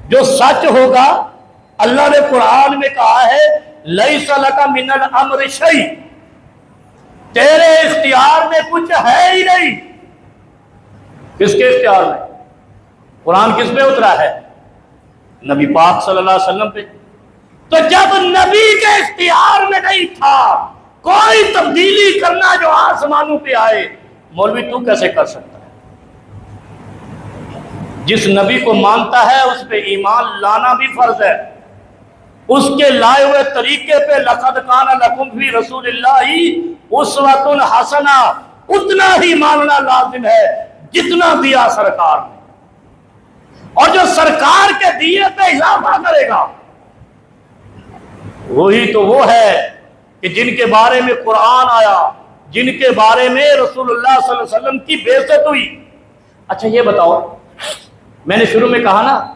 Speaker 1: جو سچ ہوگا، اللہ نے قرآن میں کہا ہے لَيْسَ لَكَ مِنَ الْأَمْرِ شَيْءٌ، تیرے اختیار میں کچھ ہے ہی نہیں۔ کس کے اختیار میں؟ قرآن کس پہ اترا ہے؟ نبی پاک صلی اللہ علیہ وسلم پہ۔ تو جب نبی کے اختیار میں نہیں تھا کوئی تبدیلی کرنا جو آسمانوں پہ آئے، مولوی تو کیسے کر سکتا ہے؟ جس نبی کو مانتا ہے اس پہ ایمان لانا بھی فرض ہے، اس کے لائے ہوئے طریقے پہ لَقَدْ كَانَ لَكُمْ فِي رَسُولِ اللَّهِ أُسْوَةٌ حَسَنَةٌ اتنا ہی ماننا لازم ہے جتنا دیا سرکار نے۔ اور جو سرکار کے دیے پہ اضافہ کرے گا وہی تو وہ ہے کہ جن کے بارے میں قرآن آیا، جن کے بارے میں رسول اللہ صلی اللہ علیہ وسلم کی بے-عزت ہوئی۔ اچھا یہ بتاؤ، میں نے شروع میں کہا نا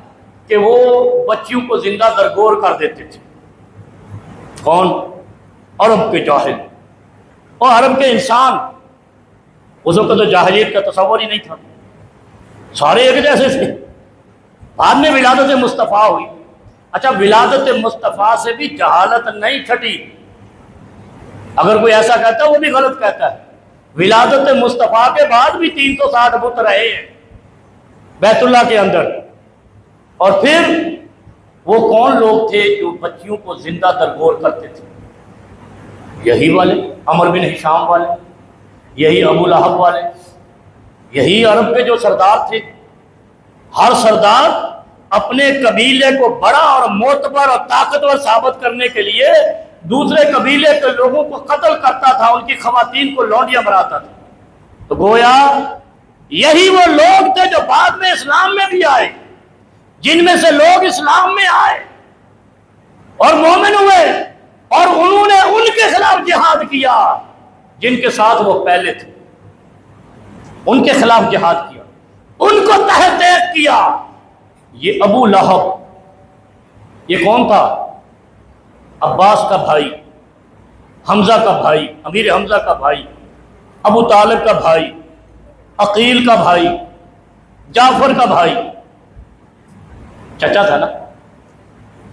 Speaker 1: کہ وہ بچیوں کو زندہ درگور کر دیتے تھے۔ کون؟ عرب کے جاہل اور عرب کے انسان۔ اس وقت تو جاہلیت کا تصور ہی نہیں تھا، سارے ایک جیسے تھے۔ بعد میں ولادت مصطفیٰ ہوئی۔ اچھا ولادت مصطفیٰ سے بھی جہالت نہیں چھٹی۔ اگر کوئی ایسا کہتا ہے وہ بھی غلط کہتا ہے۔ ولادت مصطفیٰ کے بعد بھی 360 بت رہے ہیں بیت اللہ کے اندر۔ اور پھر وہ کون لوگ تھے جو بچیوں کو زندہ درگور کرتے تھے؟ یہی والے عمر بن ہشام والے، یہی ابو لہب والے، یہی عرب کے جو سردار تھے۔ ہر سردار اپنے قبیلے کو بڑا اور معتبر اور طاقتور ثابت کرنے کے لیے دوسرے قبیلے کے لوگوں کو قتل کرتا تھا، ان کی خواتین کو لونڈیاں بناتا تھا۔ تو گویا یہی وہ لوگ تھے جو بعد میں اسلام میں بھی آئے، جن میں سے لوگ اسلام میں آئے اور مومن ہوئے، اور انہوں نے ان کے خلاف جہاد کیا جن کے ساتھ وہ پہلے تھے۔ ان کے خلاف جہاد کیا، ان کو تحت دیکھ کیا۔ یہ ابو لہب یہ کون تھا؟ عباس کا بھائی، حمزہ کا بھائی، امیر حمزہ کا بھائی، ابو طالب کا بھائی، عقیل کا بھائی، جعفر کا بھائی، چچا تھا نا۔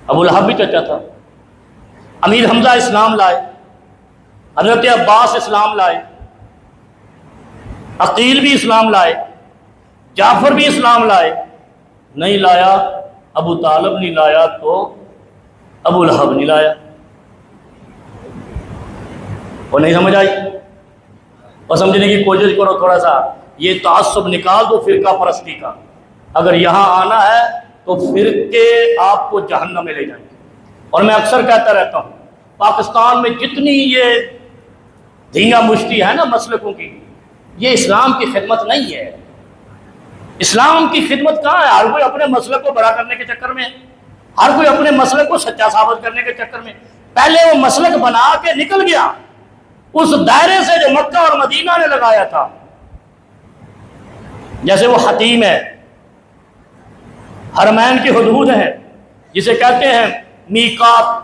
Speaker 1: ابو لہب بھی چچا تھا۔ امیر حمزہ اسلام لائے، حضرت عباس اسلام لائے، عقیل بھی اسلام لائے، جعفر بھی اسلام لائے۔ نہیں لایا ابو طالب نہیں لایا تو ابو لہب نہیں لایا۔ وہ نہیں سمجھ آئی؟ اور سمجھنے کی کوشش کرو تھوڑا سا، یہ تعصب نکال دو فرقہ پرستی کا۔ اگر یہاں آنا ہے تو فرقے آپ کو جہنم میں لے جائیں گے۔ اور میں اکثر کہتا رہتا ہوں پاکستان میں جتنی یہ دھینگا مشتی ہے نا مسلکوں کی، یہ اسلام کی خدمت نہیں ہے۔ اسلام کی خدمت کہاں ہے؟ ہر کوئی اپنے مسلک کو بڑا کرنے کے چکر میں، ہر کوئی اپنے مسلک کو سچا ثابت کرنے کے چکر میں۔ پہلے وہ مسلک بنا کے نکل گیا اس دائرے سے جو مکہ اور مدینہ نے لگایا تھا۔ جیسے وہ حتیم ہے، حرمین کی حدود ہے جسے کہتے ہیں میقات،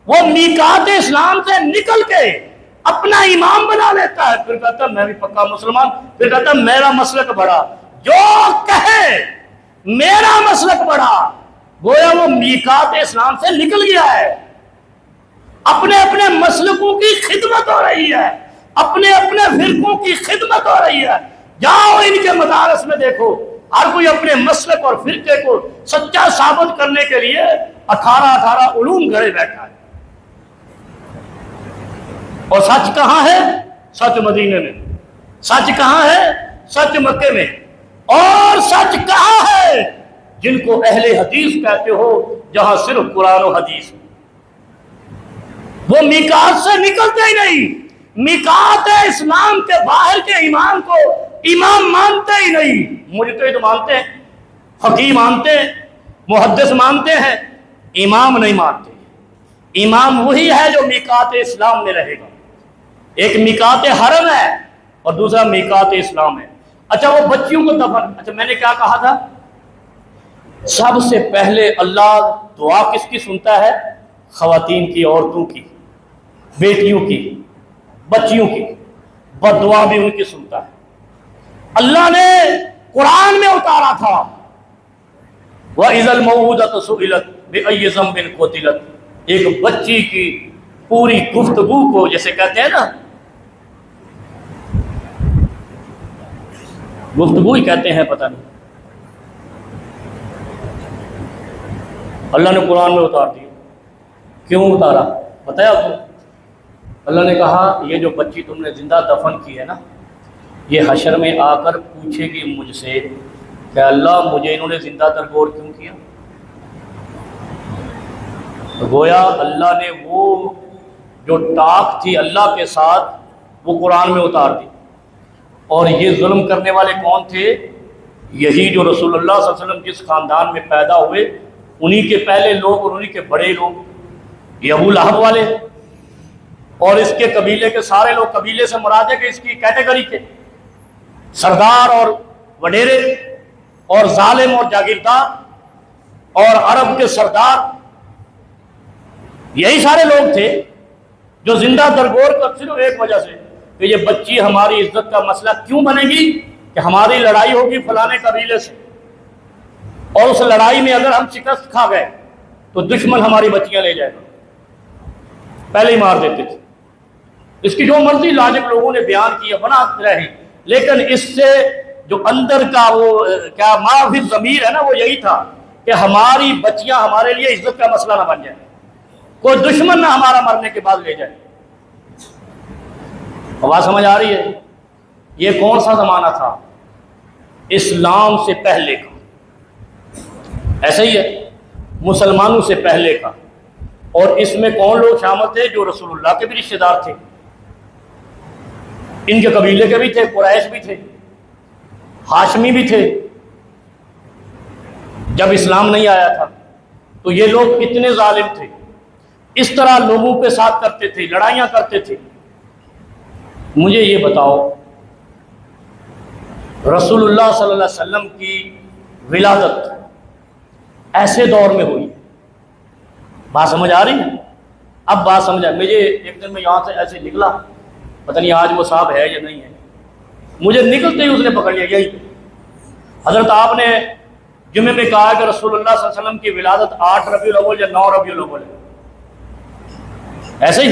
Speaker 1: وہ میقات اسلام سے نکل کے اپنا امام بنا لیتا ہے، پھر کہتا ہے میں بھی پکا مسلمان، پھر کہتا ہے میرا مسلک بڑا۔ جو کہے میرا مسلک بڑا گویا وہ میقات اسلام سے نکل گیا ہے، اپنے اپنے مسلکوں کی خدمت ہو رہی ہے، اپنے اپنے فرقوں کی خدمت ہو رہی ہے۔ جاؤ ان کے مدارس میں دیکھو، ہر کوئی اپنے مسلک اور فرقے کو سچا ثابت کرنے کے لیے 18 علوم گھڑے بیٹھا ہے۔ اور سچ کہاں ہے؟ سچ مدینے میں۔ سچ کہاں ہے؟ سچ مکے میں۔ اور سچ کہاں ہے؟ جن کو اہل حدیث کہتے ہو، جہاں صرف قرآن و حدیث، وہ میقات سے نکلتے ہی نہیں۔ میقات اسلام کے باہر کے ایمان کو امام مانتے ہی نہیں۔ مجتہد مانتے ہیں، فقیہ مانتے ہیں، محدث مانتے ہیں، امام نہیں مانتے۔ امام وہی ہے جو میقات اسلام میں رہے گا۔ ایک میقات حرم ہے اور دوسرا میقات اسلام ہے۔ اچھا وہ بچیوں کو دفن، اچھا میں نے کیا کہا تھا؟ سب سے پہلے اللہ دعا کس کی سنتا ہے؟ خواتین کی، عورتوں کی، بیٹیوں کی، بچیوں کی بد دعا بھی ان کی سنتا ہے۔ اللہ نے قرآن میں اتارا تھا، وَإِذَا الْمَوْءُودَةُ سُئِلَتْ بِأَيِّ ذَنبٍ قُتِلَتْ، ایک بچی کی پوری گفتگو کو، جیسے کہتے ہیں نا، گفتگو ہی کہتے ہیں، پتہ نہیں، اللہ نے قرآن میں اتار دیا۔ کیوں اتارا بتایا آپ کو؟ اللہ نے کہا یہ جو بچی تم نے زندہ دفن کی ہے نا، یہ حشر میں آ کر پوچھے گی مجھ سے کہ اللہ مجھے انہوں نے زندہ درگور کیوں کیا؟ تو گویا اللہ نے وہ جو ٹاک تھی اللہ کے ساتھ وہ قرآن میں اتار دی۔ اور یہ ظلم کرنے والے کون تھے؟ یہی جو رسول اللہ صلی اللہ علیہ وسلم جس خاندان میں پیدا ہوئے، انہی کے پہلے لوگ اور انہی کے بڑے لوگ، یہ ابو لہب والے اور اس کے قبیلے کے سارے لوگ۔ قبیلے سے مراد ہے کہ اس کی کیٹیگری کے سردار اور وڈیرے اور ظالم اور جاگیردار اور عرب کے سردار، یہی سارے لوگ تھے جو زندہ درگور کر صرف ایک وجہ سے کہ یہ بچی ہماری عزت کا مسئلہ کیوں بنے گی کہ ہماری لڑائی ہوگی فلانے قبیلے سے، اور اس لڑائی میں اگر ہم شکست کھا گئے تو دشمن ہماری بچیاں لے جائے گا، پہلے ہی مار دیتے تھے۔ اس کی جو مرضی لاجک لوگوں نے بیان کیا بناتے رہے، لیکن اس سے جو اندر کا وہ کیا ما فی الضمیر ہے نا، وہ یہی تھا کہ ہماری بچیاں ہمارے لیے عزت کا مسئلہ نہ بن جائے، کوئی دشمن نہ ہمارا مرنے کے بعد لے جائے۔ بات سمجھ آ رہی ہے؟ یہ کون سا زمانہ تھا؟ اسلام سے پہلے کا، ایسا ہی ہے مسلمانوں سے پہلے کا۔ اور اس میں کون لوگ شامل تھے؟ جو رسول اللہ کے بھی رشتہ دار تھے، ان کے قبیلے کے بھی تھے، قریش بھی تھے، ہاشمی بھی تھے۔ جب اسلام نہیں آیا تھا تو یہ لوگ کتنے ظالم تھے، اس طرح لوگوں کے ساتھ کرتے تھے، لڑائیاں کرتے تھے۔ مجھے یہ بتاؤ، رسول اللہ صلی اللہ علیہ وسلم کی ولادت ایسے دور میں ہوئی، بات سمجھ آ رہی ہے؟ اب بات سمجھا۔ مجھے ایک دن میں یہاں سے ایسے نکلا، پتہ نہیں آج وہ صاحب ہے یا نہیں ہے، مجھے نکلتے ہی اس نے پکڑ لیا یہی حضرت آپ نے جمعے میں کہا کہ رسول اللہ صلی اللہ علیہ وسلم کی ولادت 8 ربیع الاول یا 9 ربیع الاول ہے، ایسے ہی۔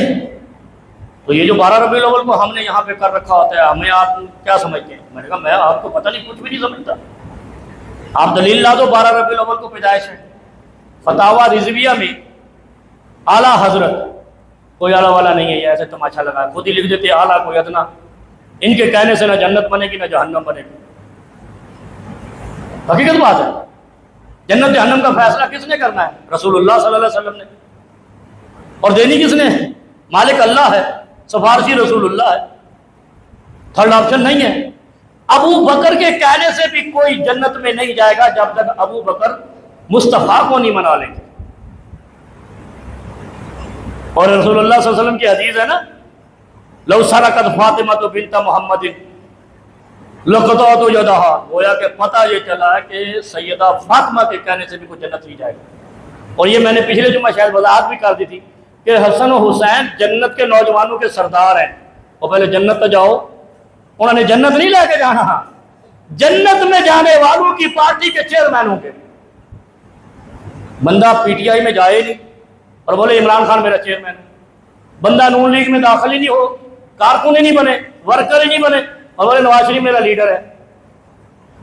Speaker 1: تو یہ جو 12 ربیع الاول کو ہم نے یہاں پہ کر رکھا ہوتا ہے، ہمیں آپ کیا سمجھتے ہیں؟ میں نے کہا میں آپ کو پتہ نہیں، کچھ بھی نہیں سمجھتا، آپ دلیل لا دو 12 ربیع الاول کو پیدائش ہے۔ فتاویٰ رضویہ میں اعلیٰ حضرت، کوئی اعلیٰ والا نہیں ہے، یہ ایسے تماشا لگا خود ہی لکھ دیتے اعلیٰ کوئی ادنا، ان کے کہنے سے نہ جنت بنے گی نہ جہنم بنے گی۔ حقیقت بات ہے، جنت جہنم کا فیصلہ کس نے کرنا ہے؟ رسول اللہ صلی اللہ علیہ وسلم نے، اور دینی کس نے؟ مالک اللہ ہے، سفارشی رسول اللہ ہے، تھرڈ آپشن نہیں ہے۔ ابو بکر کے کہنے سے بھی کوئی جنت میں نہیں جائے گا جب تک ابو بکر مصطفیٰ کو نہیں منا لیں گے۔ اور رسول اللہ صلی اللہ علیہ وسلم کی حدیث ہے نا، لو سرقت فاطمہ بنت محمد لقطعت یدہا، گویا کہ پتہ یہ چلا ہے کہ سیدہ فاطمہ کے کہنے سے بھی کوئی جنت نہیں جائے گا۔ اور یہ میں نے پچھلے جمعہ شاید وضاحت بھی کر دی تھی کہ حسن و حسین جنت کے نوجوانوں کے سردار ہیں، اور پہلے جنت تو جاؤ، انہوں نے جنت نہیں لے کے جانا، جنت میں جانے والوں کی پارٹی کے چیئرمین ہوں گے، بندہ پی ٹی آئی میں جائے نہیں اور بولے عمران خان میرا چیئرمین ہے، بندہ نون لیگ میں داخل ہی نہیں ہو، کارکن ہی نہیں بنے، ورکر ہی نہیں بنے، اور بولے نواز شریف میرا لیڈر ہے،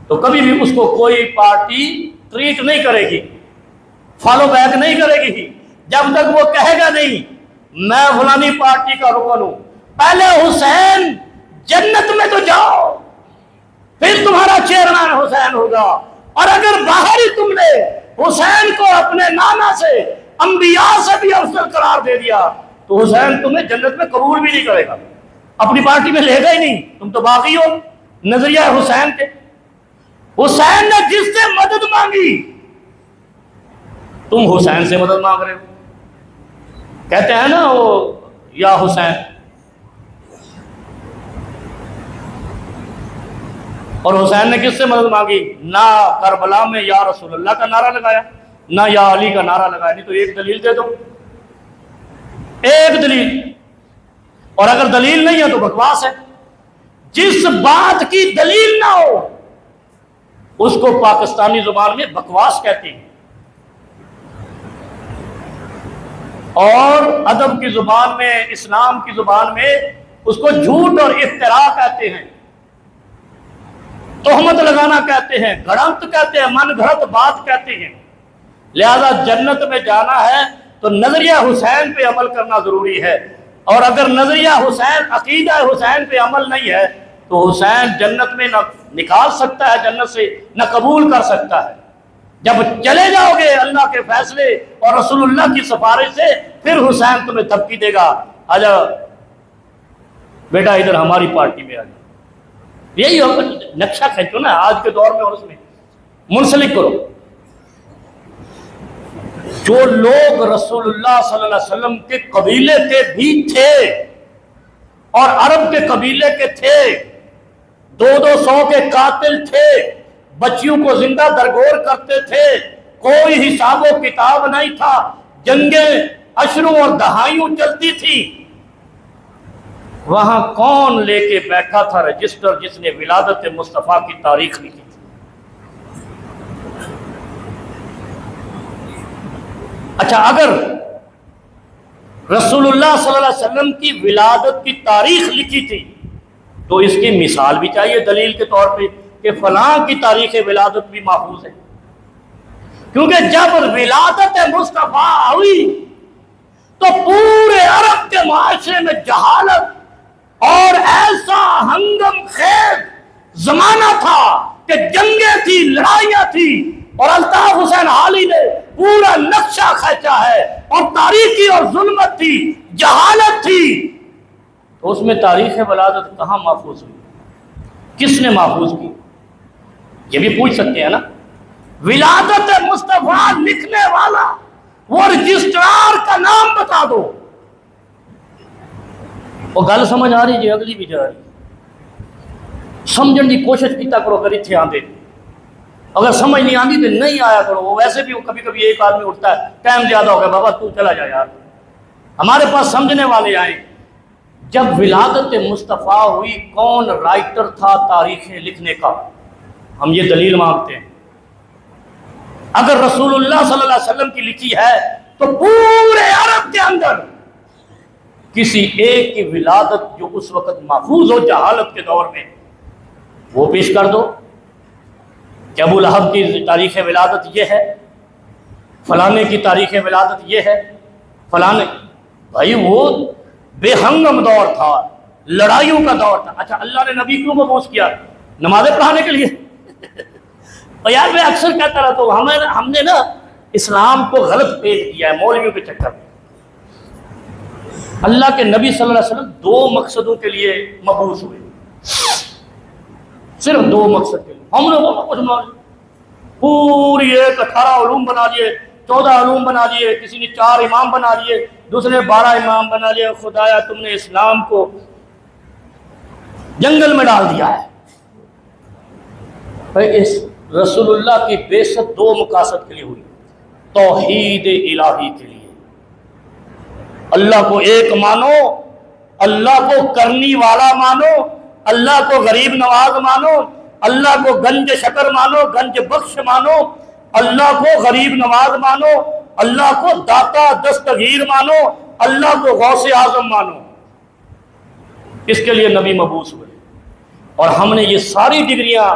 Speaker 1: تو کبھی بھی اس کو کوئی پارٹی ٹریٹ نہیں کرے گی، فالو بیک نہیں کرے گی جب تک وہ کہے گا نہیں میں فلانی پارٹی کا رکن ہوں۔ پہلے حسین جنت میں تو جاؤ، پھر تمہارا چیئرمین حسین ہوگا، اور اگر باہر ہی تم نے حسین کو اپنے نانا سے انبیاء سے بھی افضل قرار دے دیا تو حسین تمہیں جنت میں قبول بھی نہیں کرے گا، اپنی پارٹی میں لے گا ہی نہیں، تم تو باغی ہو نظریہ حسین کے۔ حسین نے جس سے مدد مانگی تم حسین سے مدد مانگ رہے ہو، کہتے ہیں نا وہ یا حسین، اور حسین نے کس سے مدد مانگی؟ نہ کربلا میں یا رسول اللہ کا نعرہ لگایا، نہ یا علی کا نعرہ لگایا، نہیں تو ایک دلیل دے دو، ایک دلیل، اور اگر دلیل نہیں ہے تو بکواس ہے۔ جس بات کی دلیل نہ ہو اس کو پاکستانی زبان میں بکواس کہتے ہیں، اور ادب کی زبان میں، اسلام کی زبان میں اس کو جھوٹ اور افتراء کہتے ہیں، تہمت لگانا کہتے ہیں، گھڑنت کہتے ہیں، من گھڑت بات کہتے ہیں۔ لہذا جنت میں جانا ہے تو نظریہ حسین پہ عمل کرنا ضروری ہے، اور اگر نظریہ حسین، عقیدہ حسین پہ عمل نہیں ہے تو حسین جنت میں نہ نکال سکتا ہے جنت سے، نہ قبول کر سکتا ہے۔ جب چلے جاؤ گے اللہ کے فیصلے اور رسول اللہ کی سفارش سے، پھر حسین تمہیں دھمکی دے گا آجا بیٹا ادھر ہماری پارٹی میں آ جاؤ۔ یہی ہوگا، نقشہ کھینچو نا آج کے دور میں اور اس میں منسلک کرو۔ جو لوگ رسول اللہ صلی اللہ علیہ وسلم کے قبیلے کے بھی تھے اور عرب کے قبیلے کے تھے، 200 کے قاتل تھے، بچیوں کو زندہ درگور کرتے تھے، کوئی حساب و کتاب نہیں تھا، جنگیں اشروں اور دہائیوں چلتی تھی، وہاں کون لے کے بیٹھا تھا رجسٹر جس نے ولادت مصطفیٰ کی تاریخ لکھی تھی؟ اچھا، اگر رسول اللہ صلی اللہ علیہ وسلم کی ولادت کی تاریخ لکھی تھی تو اس کی مثال بھی چاہیے دلیل کے طور پہ کہ فلاں کی تاریخ ولادت بھی محفوظ ہے، کیونکہ جب ولادت مصطفیٰ ہوئی تو پورے عرب کے معاشرے میں جہالت اور ایسا ہنگم خیز زمانہ تھا کہ جنگیں تھی، لڑائیاں تھی، اور الطاف حسین حالی نے پورا نقشہ کھینچا ہے، اور تاریخی اور ظلمت تھی، جہالت تھی، تو اس میں تاریخ ولادت کہاں محفوظ ہوئی؟ کس نے محفوظ کی؟ یہ بھی پوچھ سکتے ہیں نا۔ ولادت مصطفیٰ لکھنے والا وہ رجسٹرار کا نام بتا دو۔ وہ گل سمجھ آ رہی جی؟ اگلی بھی جا رہی، سمجھن کی کوشش کیتا کرو اگر اتنے آندے، اگر سمجھ نہیں آتی تو نہیں آیا کرو۔ وہ ویسے بھی کبھی کبھی ایک آدمی اٹھتا ہے ٹائم زیادہ ہو گیا بابا تو چلا جا یار، ہمارے پاس سمجھنے والے آئیں۔ جب ولادت مصطفیٰ ہوئی کون رائٹر تھا تاریخیں لکھنے کا؟ ہم یہ دلیل مانگتے ہیں۔ اگر رسول اللہ صلی اللہ علیہ وسلم کی لکھی ہے تو پورے عرب کے اندر کسی ایک کی ولادت جو اس وقت محفوظ ہو جہالت کے دور میں وہ پیش کر دو کہ ابو لہب کی تاریخ ولادت یہ ہے، فلانے کی تاریخ ولادت یہ ہے، فلانے۔ بھائی وہ بے ہنگم دور تھا، لڑائیوں کا دور تھا۔ اچھا، اللہ نے نبی کیوں مبعوث کیا؟ نمازیں پڑھانے کے لیے؟ اور یار میں اکثر کہتا رہتا ہوں ہم نے نا اسلام کو غلط پیش کیا ہے مولویوں کے چکر میں۔ اللہ کے نبی صلی اللہ علیہ وسلم 2 مقصدوں کے لیے مبعوث ہوئے، صرف 2 مقصد کے لیے۔ ہم لوگوں کو پوری ایک 18 علوم بنا لیے، 14 علوم بنا لیے، کسی نے 4 امام بنا لیے، دوسرے نے 12 امام بنا لیے۔ خدایا تم نے اسلام کو جنگل میں ڈال دیا ہے۔ اس رسول اللہ کی بعثت 2 مقاصد کے لیے ہوئی، توحید الہی کے لیے، اللہ کو ایک مانو، اللہ کو کرنی والا مانو، اللہ کو غریب نواز مانو، اللہ کو گنج شکر مانو، گنج بخش مانو، اللہ کو غریب نواز مانو، اللہ کو داتا دستگیر مانو، اللہ کو غوث اعظم مانو۔ اس کے لیے نبی مبعوث ہوئے، اور ہم نے یہ ساری ڈگریاں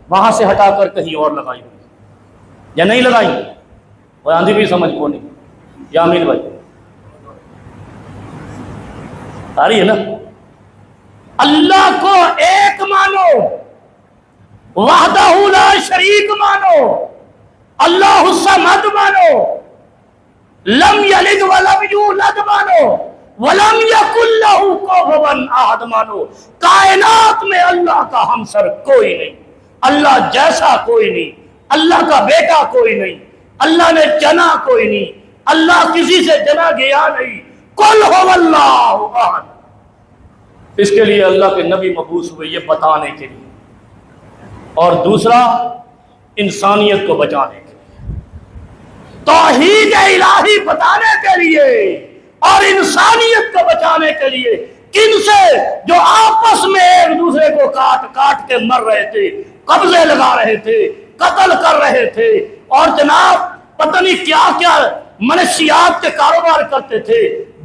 Speaker 1: وہاں سے ہٹا کر کہیں اور لگائی ہوئی یا نہیں لگائی؟ اور آندھی بھی سمجھ کو نہیں، یا امین بھائی آ رہی ہے نا؟ اللہ کو ایک مانو، وحدہ لا شریک مانو، اللہ الصمد مانو، لم یلد ولم یولد مانو، ولم یکن لہ کفوا احد مانو۔ کائنات میں اللہ کا ہمسر کوئی نہیں، اللہ جیسا کوئی نہیں، اللہ کا بیٹا کوئی نہیں، اللہ نے جنا کوئی نہیں، اللہ کسی سے جنا گیا نہیں، قل هو اللہ احد۔ اس کے لیے اللہ کے نبی مبعوث ہوئے، یہ بتانے کے لیے، اور دوسرا انسانیت کو بچانے کے لیے، توحید الہی بتانے کے لیے اور انسانیت کو بچانے کے لیے۔ کن سے؟ جو آپس میں ایک دوسرے کو کاٹ کاٹ کے مر رہے تھے، قبضے لگا رہے تھے، قتل کر رہے تھے، اور جناب پتہ نہیں کیا کیا منشیات کے کاروبار کرتے تھے،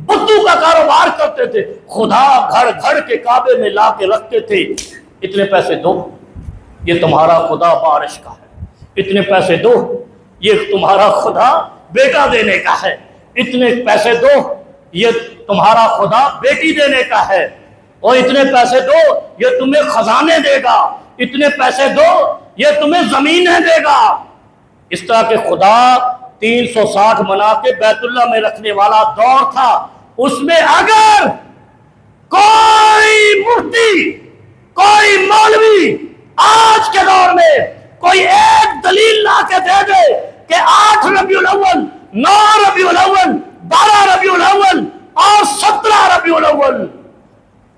Speaker 1: بتوں کا کاروبار کرتے تھے، خدا گھر گھر کے کعبے میں لا کے رکھتے تھے۔ اتنے پیسے دو، یہ تمہارا خدا بارش کا ہے، اتنے پیسے دو، یہ تمہارا خدا بیٹا دینے کا ہے، اتنے پیسے دو، یہ تمہارا خدا بیٹی دینے کا ہے، اور اتنے پیسے دو، یہ تمہیں خزانے دے گا، اتنے پیسے دو، یہ تمہیں زمینیں دے گا۔ اس طرح کے خدا 360 منا کے بیت اللہ میں رکھنے والا دور تھا۔ اس میں اگر کوئی مفتی، کوئی مولوی آج کے دور میں کوئی ایک دلیل لا کے دے دے کہ 8 ربیع الاول، 9 ربیع الاول، 12 ربیع الاول اور 17 ربیع الاول،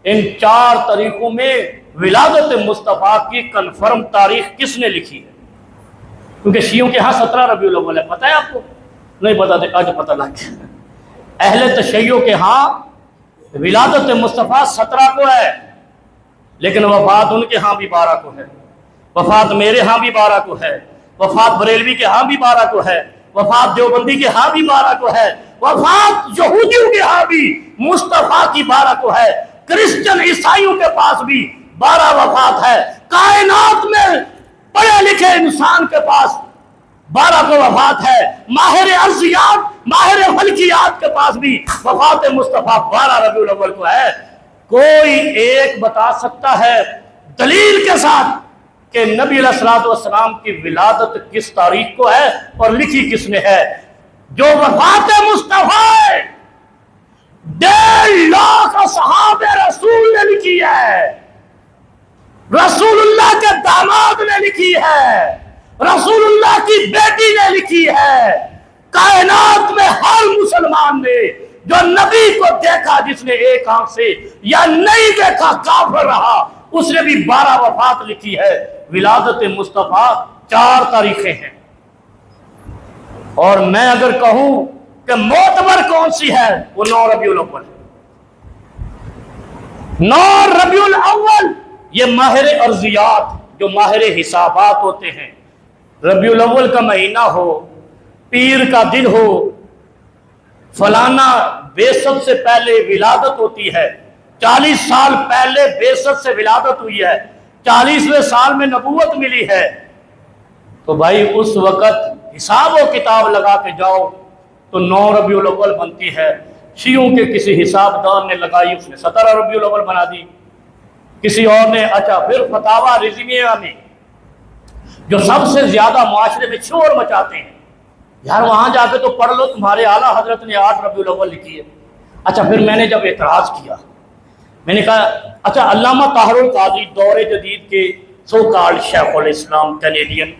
Speaker 1: ان 4 تاریخوں میں ولادت مصطفیٰ کی کنفرم تاریخ کس نے لکھی ہے؟ کیونکہ شیعوں کے ہاں 17 ربیع الاول ہے، پتہ ہے آپ کو؟ نہیں پتہ تھا، آج پتہ لگ گیا۔ اہل تشیع کے ہاں ولادت مصطفیٰ 17 کو ہے، لیکن وفات ان کے ہاں بھی 12 کو ہے، وفات میرے ہاں بھی 12 کو ہے، وفات بریلوی کے ہاں بھی 12 کو ہے، وفات دیوبندی کے ہاں بھی 12 کو ہے، وفات یہودیوں کے ہاں بھی مصطفیٰ کی 12 کو ہے، کرسچن عیسائیوں کے پاس بھی 12 وفات ہے۔ کائنات میں پڑھے لکھے انسان کے پاس 12 کو وفات ہے، ماہر ارضیات، ماہر فلکیات کے پاس بھی وفات مصطفیٰ 12 ربیع الاول کو ہے۔ کوئی ایک بتا سکتا ہے دلیل کے ساتھ کہ نبی علیہ الصلوۃ والسلام کی ولادت کس تاریخ کو ہے اور لکھی کس نے ہے؟ جو وفات مصطفیٰ 1.5 لاکھ اصحاب رسول نے لکھی ہے، رسول اللہ کے داماد نے لکھی ہے، رسول اللہ کی بیٹی نے لکھی ہے۔ کائنات میں ہر مسلمان نے جو نبی کو دیکھا، جس نے ایک آنکھ سے یا نہیں دیکھا کافر رہا، اس نے بھی 12 وفات لکھی ہے۔ ولادت مصطفیٰ 4 تاریخیں ہیں، اور میں اگر کہوں کہ معتبر کون سی ہے، وہ 9 ربیع الاول۔ 9 ربیع الاول یہ ماہر ارضیات، جو ماہر حسابات ہوتے ہیں، ربیع الاول کا مہینہ ہو، پیر کا دن ہو، فلانا بعثت سے پہلے ولادت ہوتی ہے، 40 سال پہلے بعثت سے ولادت ہوئی ہے، 40ویں سال میں نبوت ملی ہے، تو بھائی اس وقت حساب و کتاب لگا کے جاؤ تو 9 ربیع الاول بنتی ہے۔ شیعوں کے کسی حساب دار نے لگائی، اس نے 17 ربیع الاول بنا دی، کسی اور نے۔ اچھا، پھر فتاوی رضویہ میں جو سب سے زیادہ معاشرے میں شور مچاتے ہیں، یار وہاں جا کے تو پڑھ لو، تمہارے اعلیٰ حضرت نے 8 ربیع الاول لکھی ہے۔ اچھا، پھر میں نے جب اعتراض کیا، میں نے کہا اچھا علامہ طاہر القاضی دور جدید کے سو کالڈ شیخ الاسلام کینیڈین،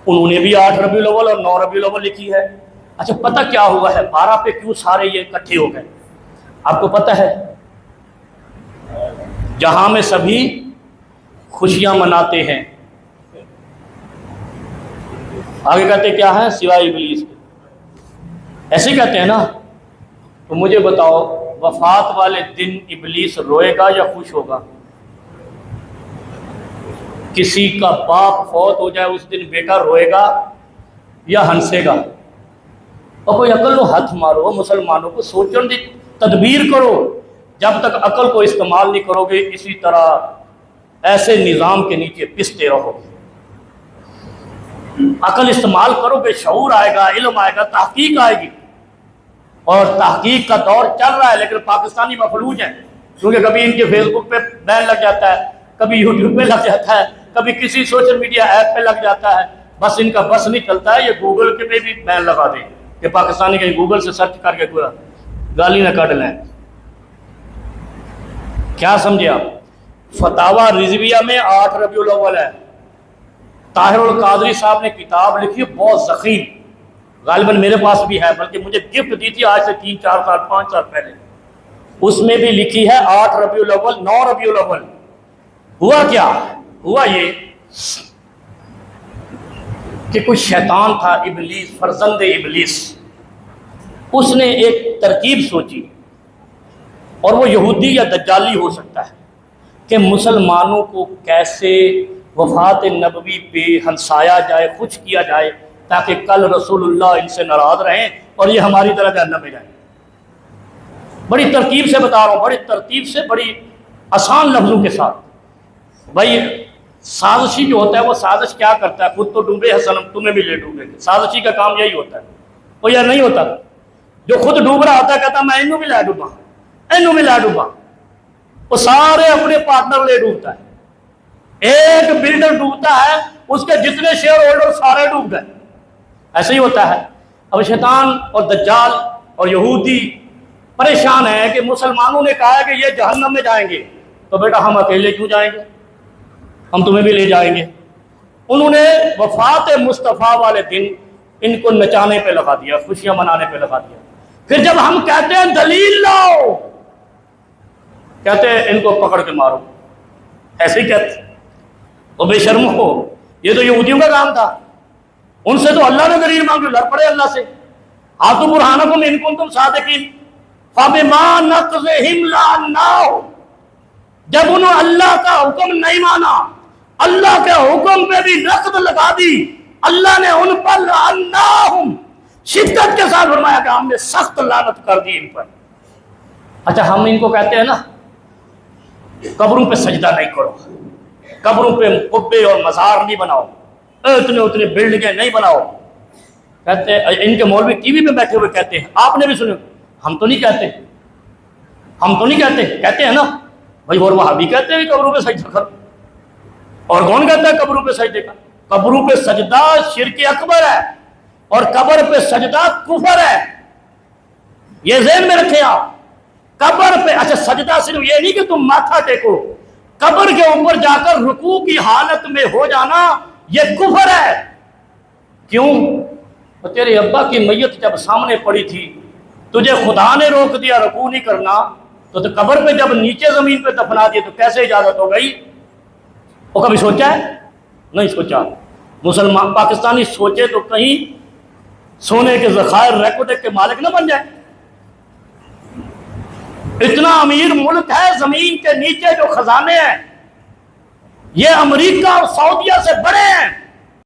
Speaker 1: انہوں نے بھی 8 ربیع الاول اور 9 ربیع الاول لکھی ہے۔ اچھا، پتہ کیا ہوا ہے 12 پہ کیوں سارے یہ اکٹھے ہو گئے؟ آپ کو پتہ ہے، جہاں میں سبھی خوشیاں مناتے ہیں، آگے کہتے کیا ہے؟ سوائے ابلیس کے، ایسے کہتے ہیں نا؟ تو مجھے بتاؤ، وفات والے دن ابلیس روئے گا یا خوش ہوگا؟ کسی کا باپ فوت ہو جائے اس دن بیٹا روئے گا یا ہنسے گا؟ اور کوئی عقل نو ہاتھ مارو، مسلمانوں کو سوچن دی تدبیر کرو۔ جب تک عقل کو استعمال نہیں کرو گے اسی طرح ایسے نظام کے نیچے پستے رہو گے۔ عقل استعمال کرو گے، شعور آئے گا، علم آئے گا، تحقیق آئے گی۔ اور تحقیق کا دور چل رہا ہے، لیکن پاکستانی مفلوج ہیں، کیونکہ کبھی ان کے فیس بک پہ بین لگ جاتا ہے، کبھی یوٹیوب پہ لگ جاتا ہے، کبھی کسی سوشل میڈیا ایپ پہ لگ جاتا ہے، بس ان کا بس نہیں چلتا ہے، یہ گوگل کے پہ بھی بین لگا دیں کہ پاکستانی کہیں گوگل سے سرچ کر کے کوئی گالی نہ کاٹ لیں۔ کیا سمجھے آپ؟ فتاوی رضویہ میں 8 ربیع الاول ہے۔ طاہر القادری صاحب نے کتاب لکھی ہے بہت ضخیم، غالباً میرے پاس بھی ہے، بلکہ مجھے گفٹ دی تھی آج سے 3 4 سال 5 سال پہلے۔ اس میں بھی لکھی ہے 8 ربیع الاول 9 ربیع الاول۔ ہوا کیا؟ ہوا یہ کہ کوئی شیطان تھا، ابلیس، فرزند ابلیس، اس نے ایک ترکیب سوچی، اور وہ یہودی یا دجالی ہو سکتا ہے، کہ مسلمانوں کو کیسے وفات نبوی پہ ہنسایا جائے، خوش کیا جائے، تاکہ کل رسول اللہ ان سے ناراض رہیں اور یہ ہماری طرح جہنم میں جائیں۔ بڑی ترتیب سے بتا رہا ہوں، بڑی ترتیب سے، بڑی آسان لفظوں کے ساتھ۔ بھائی سازشی جو ہوتا ہے وہ سازش کیا کرتا ہے؟ خود تو ڈوبے حسن تمہیں بھی لے ڈوبے گے، سازشی کا کام یہی ہوتا ہے۔ وہ یا نہیں ہوتا؟ جو خود ڈوب رہا ہوتا ہے کہتا میں انہوں بھی لے ڈوبا، انہوں بھی لے ڈوبا، وہ سارے اپنے پارٹنر لے ڈوبتا ہے۔ ایک بلڈر ڈوبتا ہے، اس کے جتنے شیئر ہولڈر سارے ڈوب گئے۔ ایسے ہی ہوتا ہے۔ اب شیطان اور دجال اور یہودی پریشان ہیں کہ مسلمانوں نے کہا ہے کہ یہ جہنم میں جائیں گے، تو بیٹا ہم اکیلے کیوں جائیں گے، ہم تمہیں بھی لے جائیں گے۔ انہوں نے وفات مصطفیٰ والے دن ان کو نچانے پہ لگا دیا، خوشیاں منانے پہ لگا دیا۔ پھر جب ہم کہتے ہیں دلیل لاؤ، کہتے ہیں ان کو پکڑ کے مارو، ایسے ہی کہتے۔ وہ بے شرم ہو، یہ تو یہودیوں کا کام تھا، ان سے تو اللہ نے دلیل مانگی، لڑ پڑے اللہ سے۔ ہاتھوں برہانکم ان کنتم صادقین فبما نقضہم لعناہم، جب انہوں اللہ کا حکم نہیں مانا، اللہ کے حکم پہ بھی نقد لگا دی، اللہ نے ان پر لعناہم شدت کے ساتھ فرمایا کہ ہم نے سخت لعنت کر دی ان پر۔ اچھا ہم ان کو کہتے ہیں نا قبروں پہ سجدہ نہیں کرو، قبروں پہ قبے اور مزار نہیں بناؤ، اتنے بلڈنگیں نہیں بناؤ، کہتے ہیں ان کے مولوی ٹی وی پہ بیٹھے ہوئے کہتے ہیں، آپ نے بھی سنے، ہم تو نہیں کہتے، ہم تو نہیں کہتے، کہتے ہیں نا بھائی، اور وہابی کہتے ہیں قبروں پہ سجدہ کرو، اور کون کہتا ہے قبروں پہ سجدے کا؟ قبروں پہ سجدہ شرک اکبر ہے، اور قبر پہ سجدہ کفر ہے، یہ ذہن میں رکھیں آپ۔ قبر پہ اچھا سجدہ صرف یہ نہیں کہ تم ماتھا ٹیکو، قبر کے اوپر جا کر رکوع کی حالت میں ہو جانا یہ کفر ہے۔ کیوں؟ تیرے ابا کی میت جب سامنے پڑی تھی، تجھے خدا نے روک دیا رکوع نہیں کرنا، تو قبر پہ جب نیچے زمین پہ دفنا دیے تو کیسے اجازت ہو گئی؟ وہ کبھی سوچا ہے؟ نہیں سوچا۔ مسلمان پاکستانی سوچے تو کہیں سونے کے ذخائر ریکوٹیک کے مالک نہ بن جائے۔ اتنا امیر ملک ہے، زمین کے نیچے جو خزانے ہیں یہ امریکہ اور سعودیہ سے بڑے ہیں۔